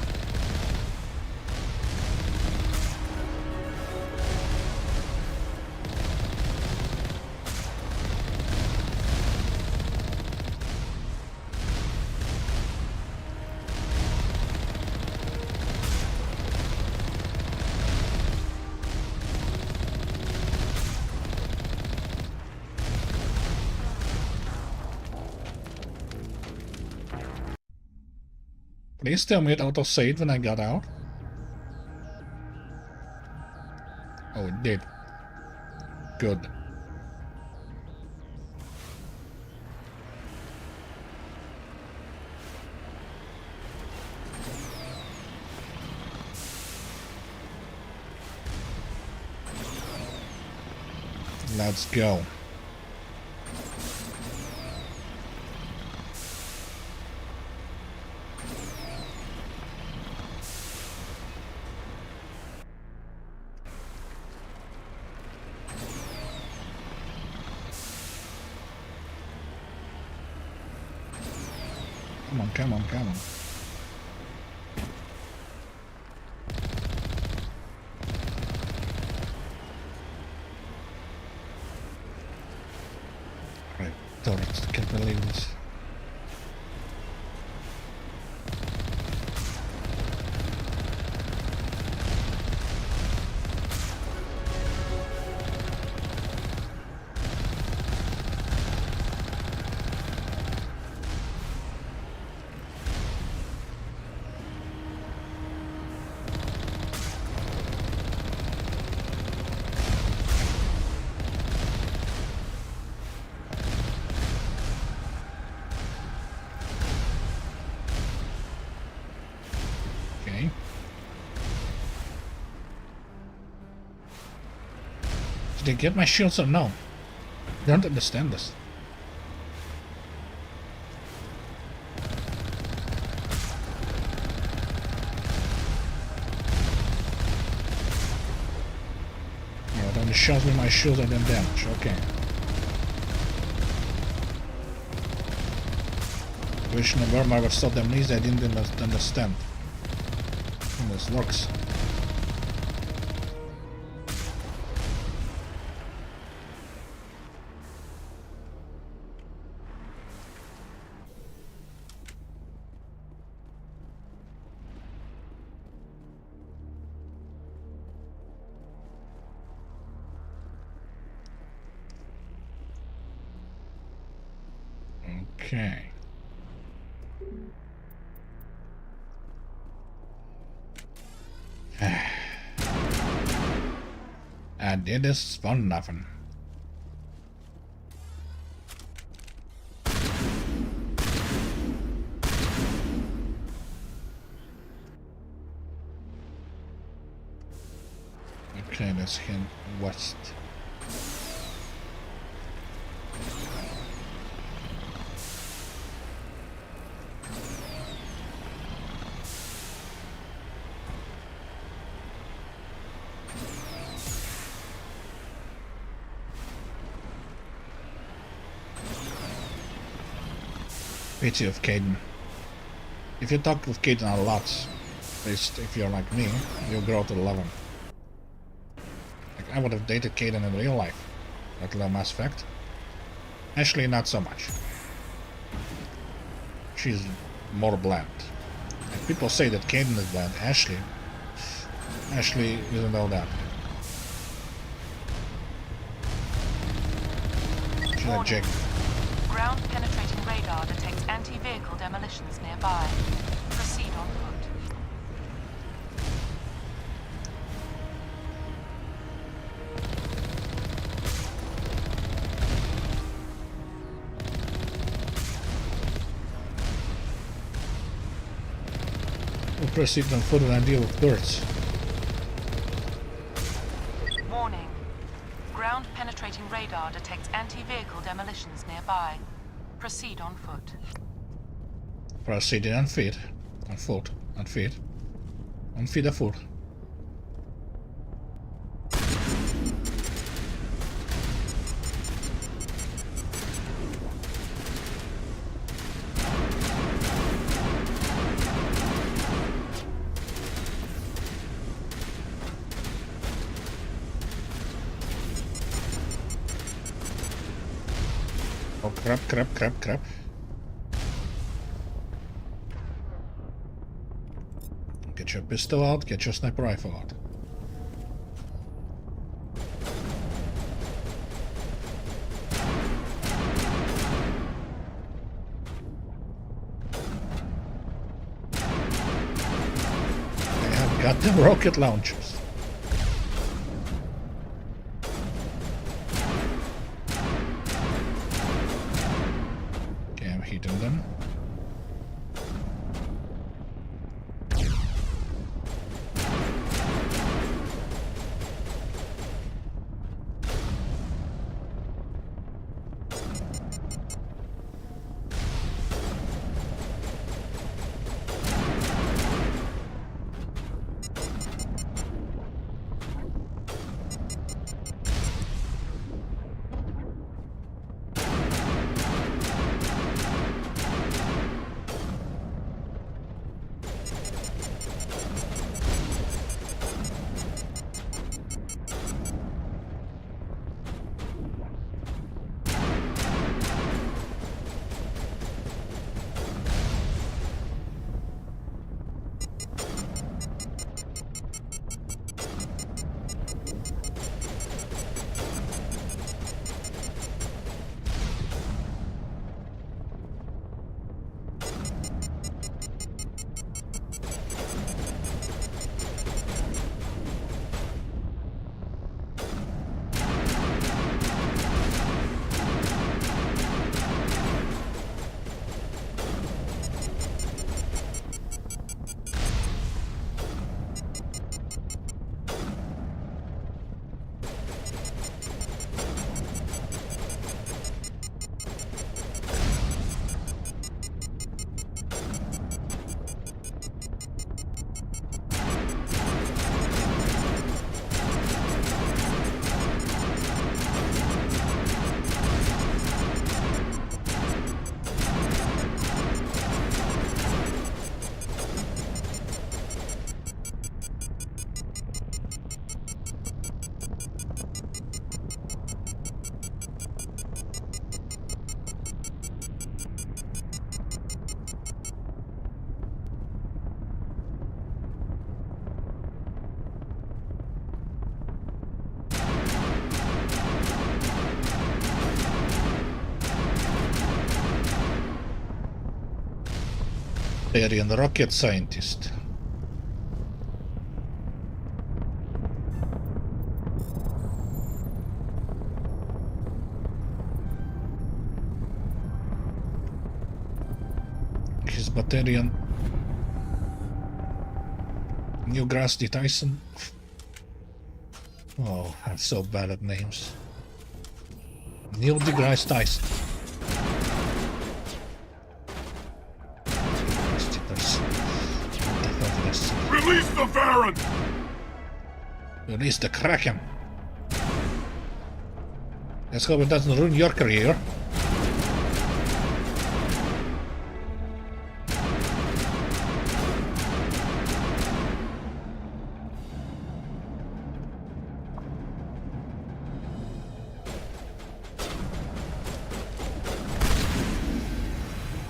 Please tell me it auto-saved when I got out. Oh, it did. Good. Let's go. Come on, come on, come on. Right, turrets, can't believe this. Okay. Did they get my shields or no? I don't understand this. No, I don't When it shows me my shields, I didn't damage. Okay. Wishing where I was so damn easy, I didn't understand how this works. Okay. I did this for nothing. Okay, let's head west. Pity of Caden. If you talk with Caden a lot, at least if you're like me, you'll grow to 11. Like, I would have dated Caden in real life, let alone Mass Effect. Ashley, not so much. She's more bland. Like, people say that Caden is bland. Ashley isn't all that. She's a Jake. Ground penetrating radar detects anti-vehicle demolitions nearby. Proceed on foot. We'll proceed on foot and deal with birds. Warning. Ground penetrating radar detects anti-vehicle demolitions nearby. Proceed on foot. Proceeding on feet. On foot. On feet. On feet of foot. Oh crap. Get your pistol out, get your sniper rifle out. They have got the rocket launchers. Okay, I'm hitting them. Batarian rocket scientist. His Batarian. New Grasdy Tyson. Oh, I'm so bad at names. Neil deGrasse Tyson. Release the Baron! Release the Kraken. Let's hope it doesn't ruin your career.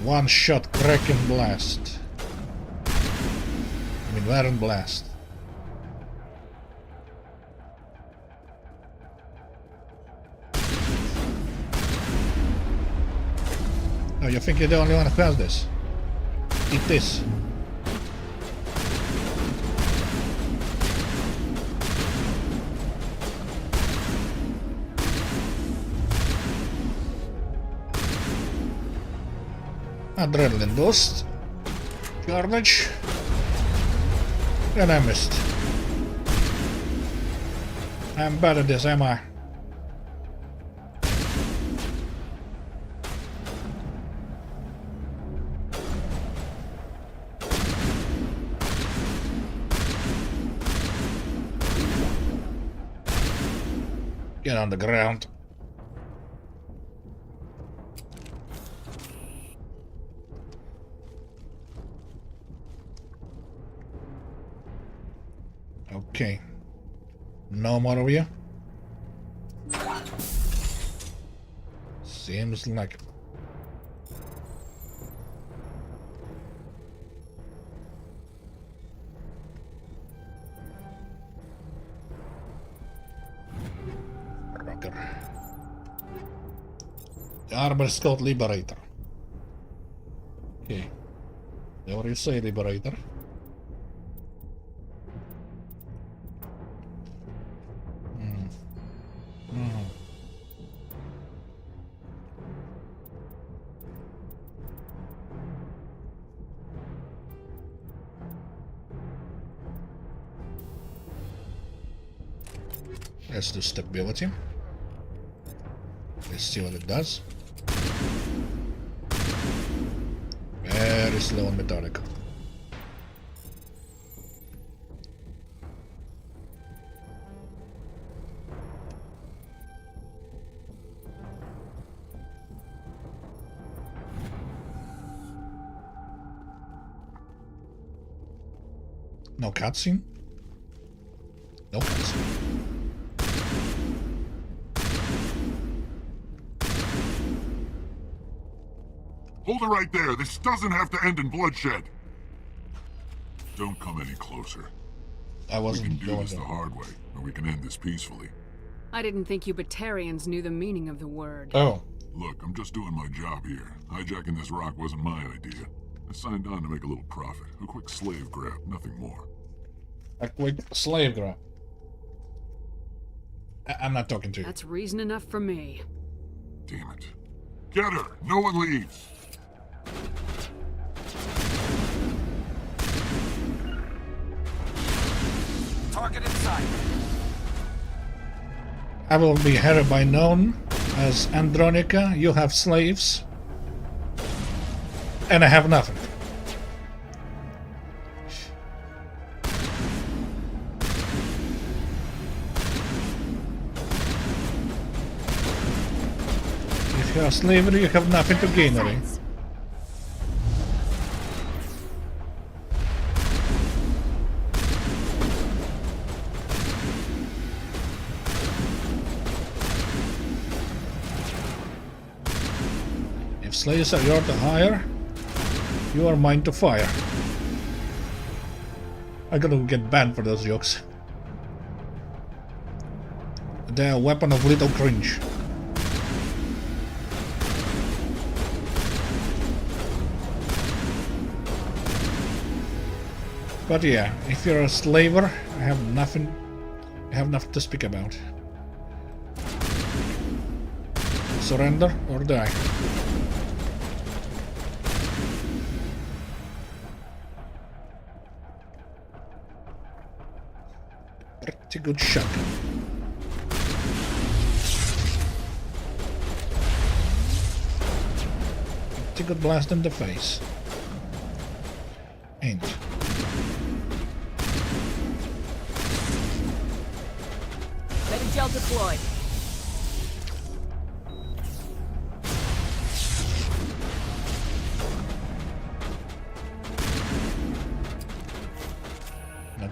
One shot Kraken blast. I mean Baron blast. Oh, you think you're the only one who has this? Eat this. Adrenaline boost. Garbage. And I missed. I'm bad at this, am I? Get on the ground. Okay. No more of you? Seems like it. Rocker. The Armor Scout Liberator. Okay. What do you say, Liberator? Let's do stability. Let's see what it does. Very slow and methodical. No cutscene? No cutscene. Hold it right there. This doesn't have to end in bloodshed. Don't come any closer. I wasn't We can do going this the hard way, or we can end this peacefully. I didn't think you Batarians knew the meaning of the word. Oh. Look, I'm just doing my job here. Hijacking this rock wasn't my idea. I signed on to make a little profit. A quick slave grab, nothing more. A quick slave grab. I'm not talking to you. That's reason enough for me. Damn it. Get her! No one leaves! Target in sight. I will be hereby known as Andronica. You have slaves. And I have nothing. If you are slavery, you have nothing to gain, really. If slaves are yours to hire, you are mine to fire. I'm gonna get banned for those jokes. They're a weapon of little cringe. But yeah, if you're a slaver, I have nothing to speak about. Surrender or die. Pretty good shotgun. Pretty good blast in the face. Ain't. Ready gel deployed.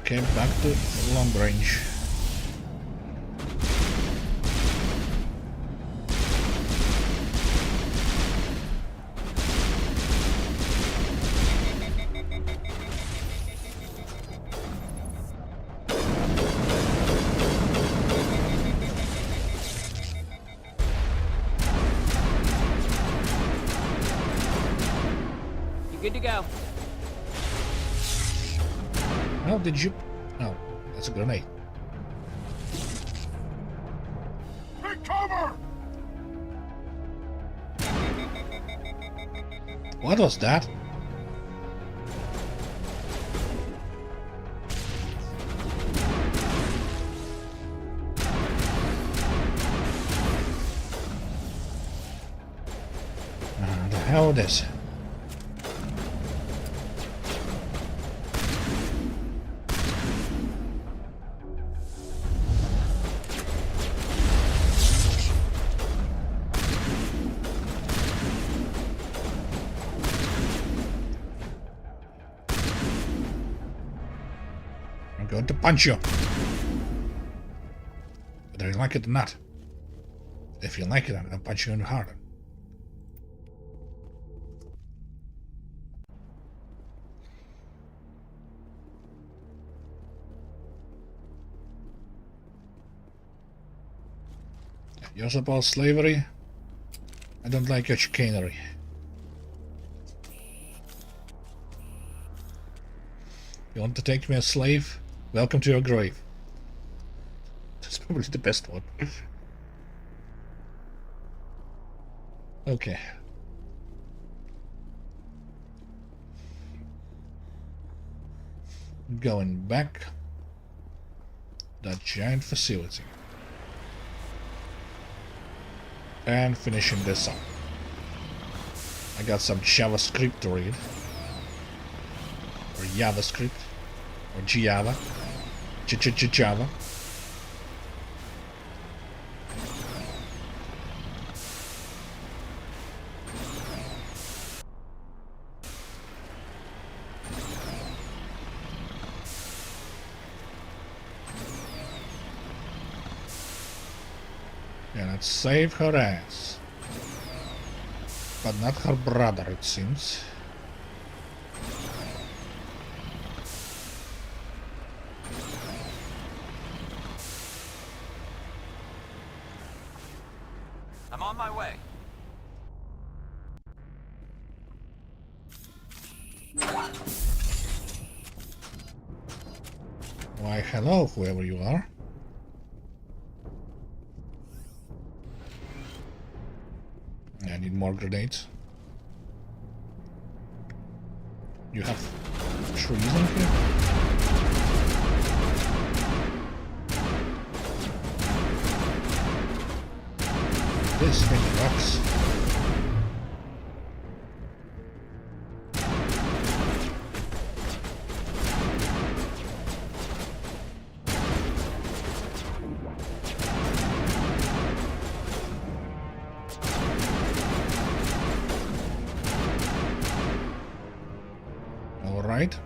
Okay, back to long range. You good to go? How did you... Oh, that's a grenade. Take cover! What was that? The hell is this? I'm going to punch you. Whether you like it or not. If you like it, I'm going to punch you in harder. You suppose slavery? I don't like your chicanery. You want to take me as slave? Welcome to your grave. That's probably the best one. Okay. Going back. That giant facility. And finishing this up. I got some JavaScript to read. Or JavaScript. Or Java. Java. Yeah, let's save her ass. But not her brother, it seems. I'm on my way. Why, hello, whoever you are. I need more grenades. You have trees in here? This thing rocks. All right.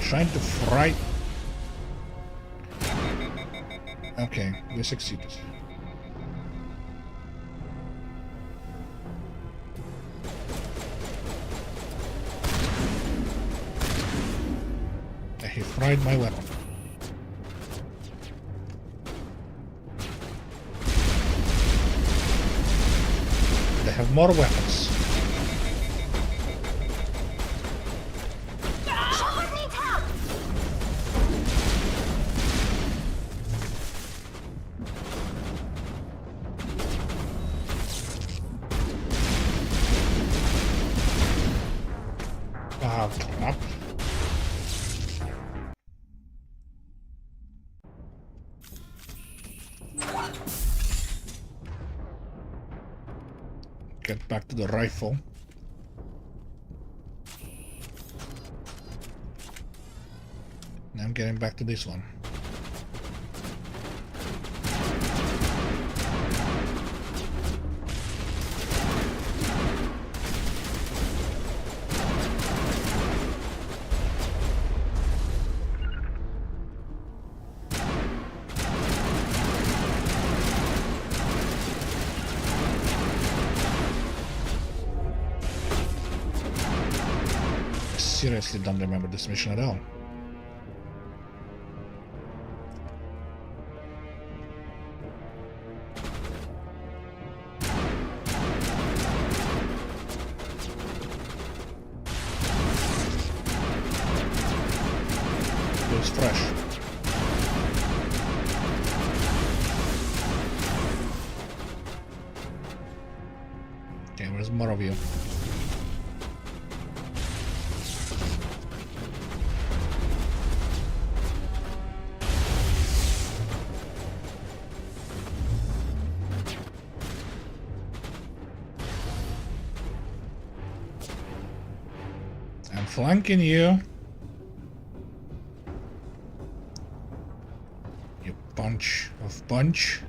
Trying to fry. Okay, we succeeded. tried my weapon. They have more weapons. Ah, crap. Get back to the rifle. Now I'm getting back to this one. I seriously don't remember this mission at all. Feels fresh. Okay, where's more of you? I'm flanking you. You bunch of bunch.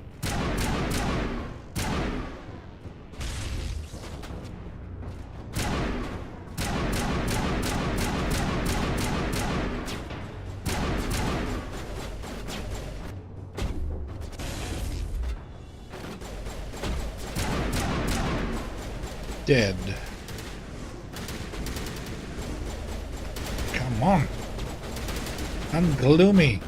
Dead. Come on. Unglue me.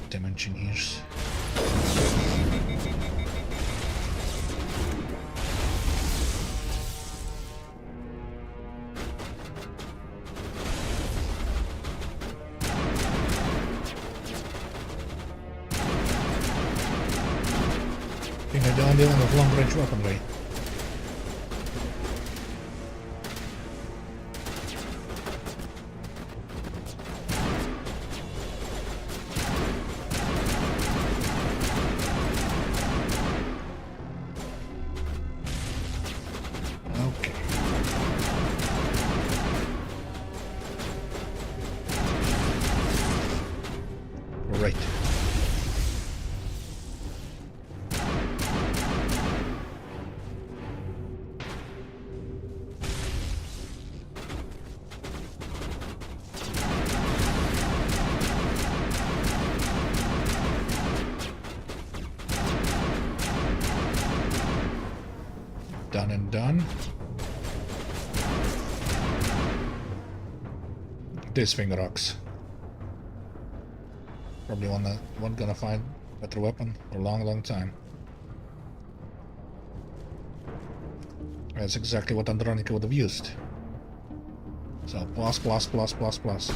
Damn engineers. I think I don't deal with long-range weaponry. Okay. Right. Done and done. This thing rocks. Probably one gonna find better weapon for a long time. That's exactly what Andronica would have used. So plus plus plus plus plus.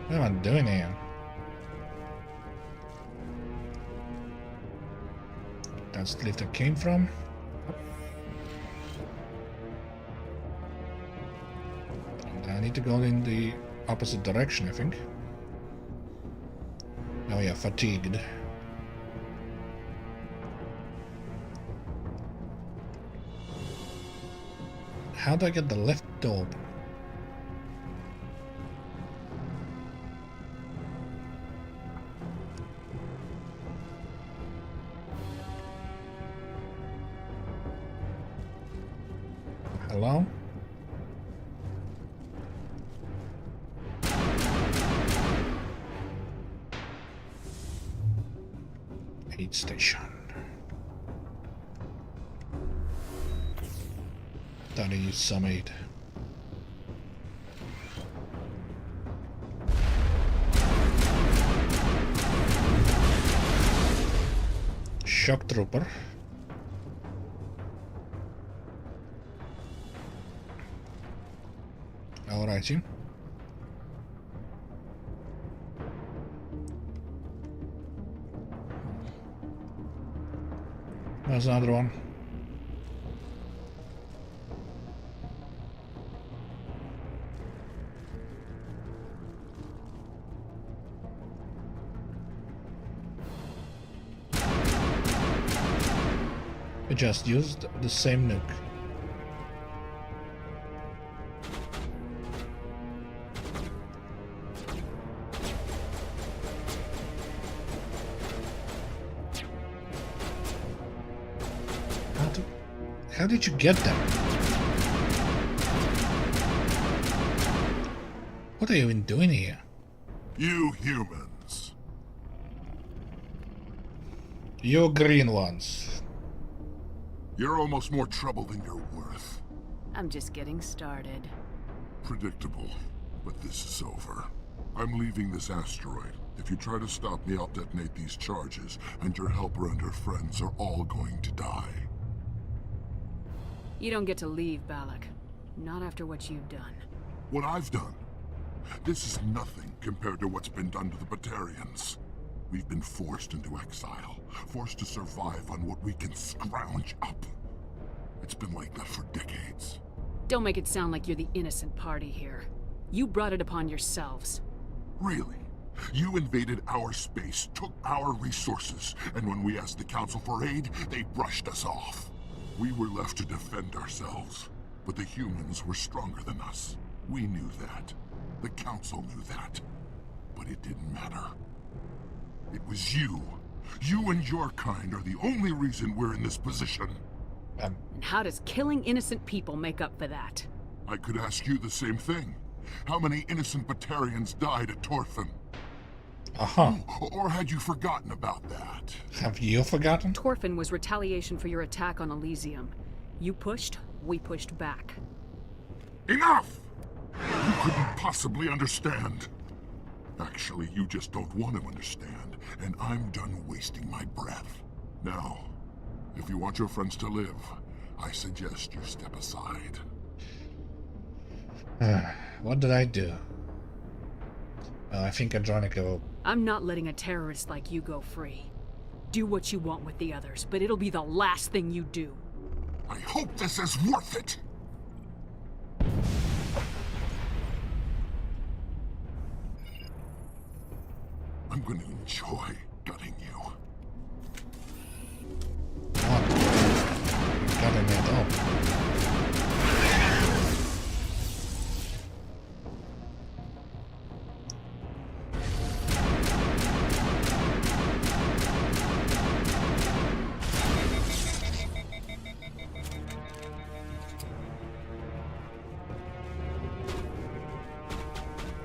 What am I doing here? That's the lift I came from. And I need to go in the opposite direction, I think. Oh yeah, fatigued. How do I get the left door open? Hello? Aid station. Thought I used some aid. Shock trooper. Alrighty. There's another one. We just used the same nuke. How did you get there? What are you even doing here? You humans. You green ones. You're almost more trouble than you're worth. I'm just getting started. Predictable, but this is over. I'm leaving this asteroid. If you try to stop me, I'll detonate these charges, and your helper and her friends are all going to die. You don't get to leave, Balak. Not after what you've done. What I've done? This is nothing compared to what's been done to the Batarians. We've been forced into exile, forced to survive on what we can scrounge up. It's been like that for decades. Don't make it sound like you're the innocent party here. You brought it upon yourselves. Really? You invaded our space, took our resources, and when we asked the Council for aid, they brushed us off. We were left to defend ourselves, but the humans were stronger than us. We knew that. The Council knew that. But it didn't matter. It was you. You and your kind are the only reason we're in this position. And how does killing innocent people make up for that? I could ask you the same thing. How many innocent Batarians died at Torfin? Uh-huh. Or had you forgotten about that? Have you forgotten? Torfin was retaliation for your attack on Elysium. You pushed, we pushed back. Enough! You couldn't possibly understand. Actually, you just don't want to understand, and I'm done wasting my breath. Now, if you want your friends to live, I suggest you step aside. What did I do? I think Andronica. I'm not letting a terrorist like you go free. Do what you want with the others, but it'll be the last thing you do. I hope this is worth it! I'm going to enjoy gutting you. Gutting it up.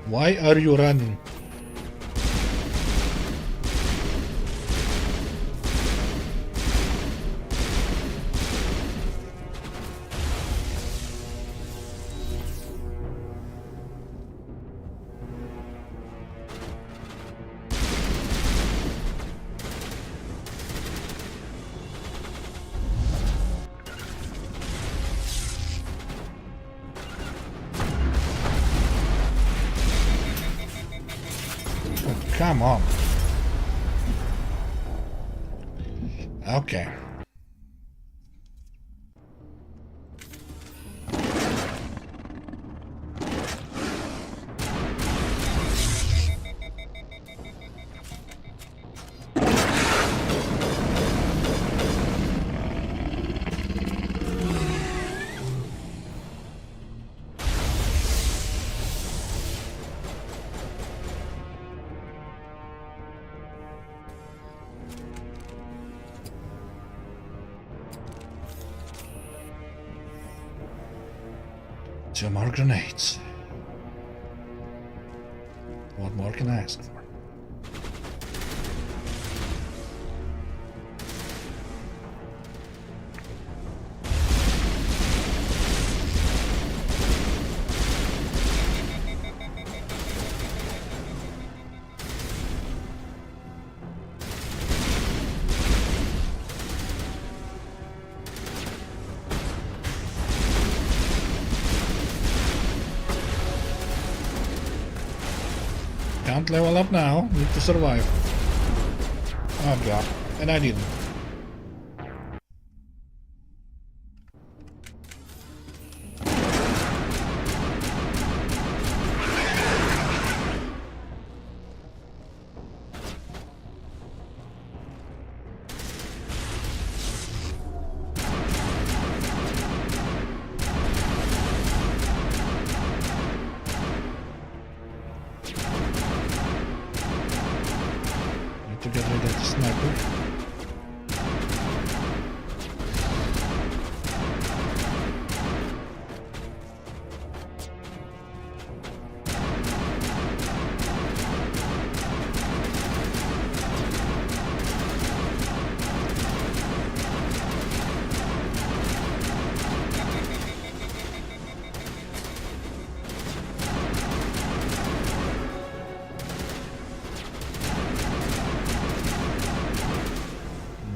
Why are you running? Come on. Okay. 2 more grenades. What more can I ask for? Can't level up now, need to survive. Oh god, and I didn't. To get rid of the sniper.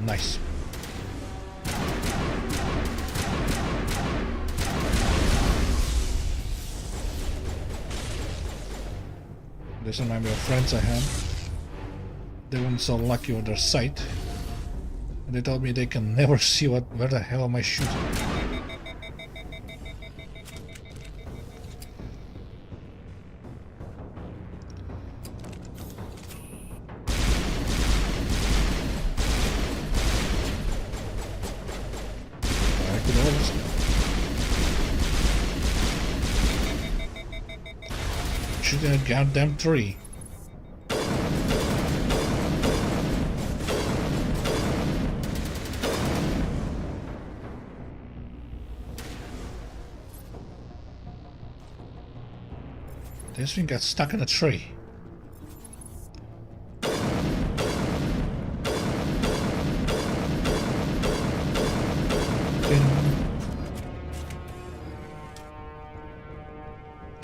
Nice. This reminds me of friends I had. They weren't so lucky with their sight. And they told me they can never see where the hell am I shooting. Shooting a goddamn tree. This thing got stuck in a tree.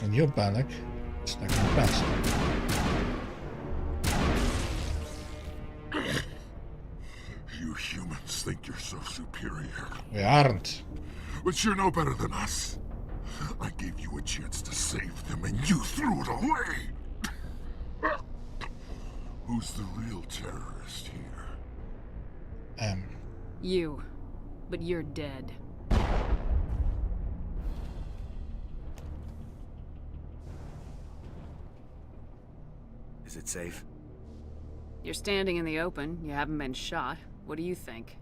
And your Balak stuck in the past. You humans think you're so superior. We aren't. But you're no better than us. I gave you a chance to save them and you threw it away. Who's the real terrorist here? You. But you're dead. Is it safe? You're standing in the open. You haven't been shot. What do you think?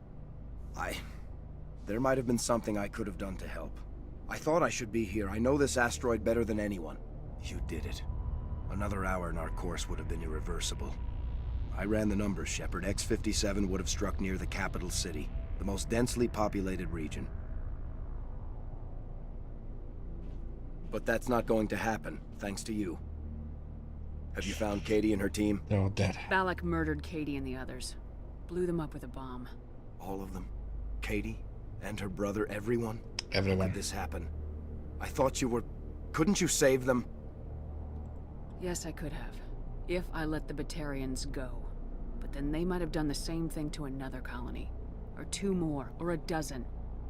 There might have been something I could have done to help. I thought I should be here. I know this asteroid better than anyone. You did it. Another hour and our course would have been irreversible. I ran the numbers, Shepard. X-57 would have struck near the capital city, the most densely populated region. But that's not going to happen, thanks to you. Have you found Katie and her team? They're all dead. Balak murdered Katie and the others. Blew them up with a bomb. All of them? Katie? And her brother? Everyone? Everyone. How could this happen? I thought you were... Couldn't you save them? Yes, I could have. If I let the Batarians go. But then they might have done the same thing to another colony. Or 2 more. Or a dozen.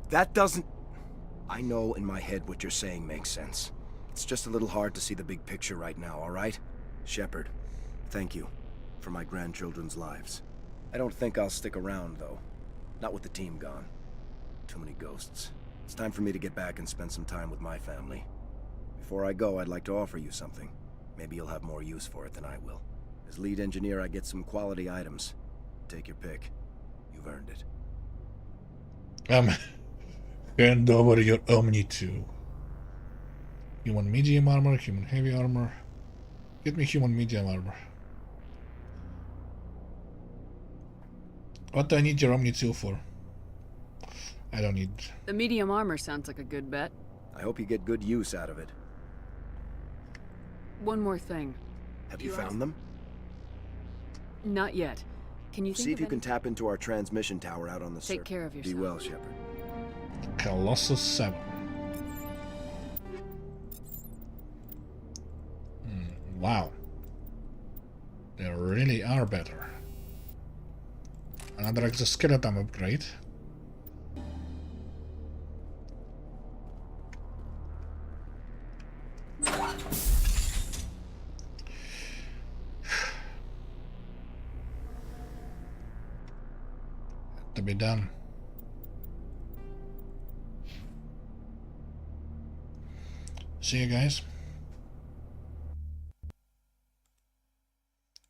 That doesn't... I know in my head what you're saying makes sense. It's just a little hard to see the big picture right now, all right? Shepard, thank you for my grandchildren's lives. I don't think I'll stick around, though. Not with the team gone. Too many ghosts. It's time for me to get back and spend some time with my family. Before I go, I'd like to offer you something. Maybe you'll have more use for it than I will. As lead engineer, I get some quality items. Take your pick. You've earned it. Hand over your Omni 2. Human medium armor, human heavy armor. Get me human medium armor. What do I need your Omni 2 for? I don't need... The medium armor sounds like a good bet. I hope you get good use out of it. One more thing. Have you found them? Not yet. Can you think See if of you any- can tap into our transmission tower out on the Take surface. care of Be yourself. well, Shepard. Colossus 7. Wow. They really are better. Another exoskeleton upgrade. To be done. See you guys.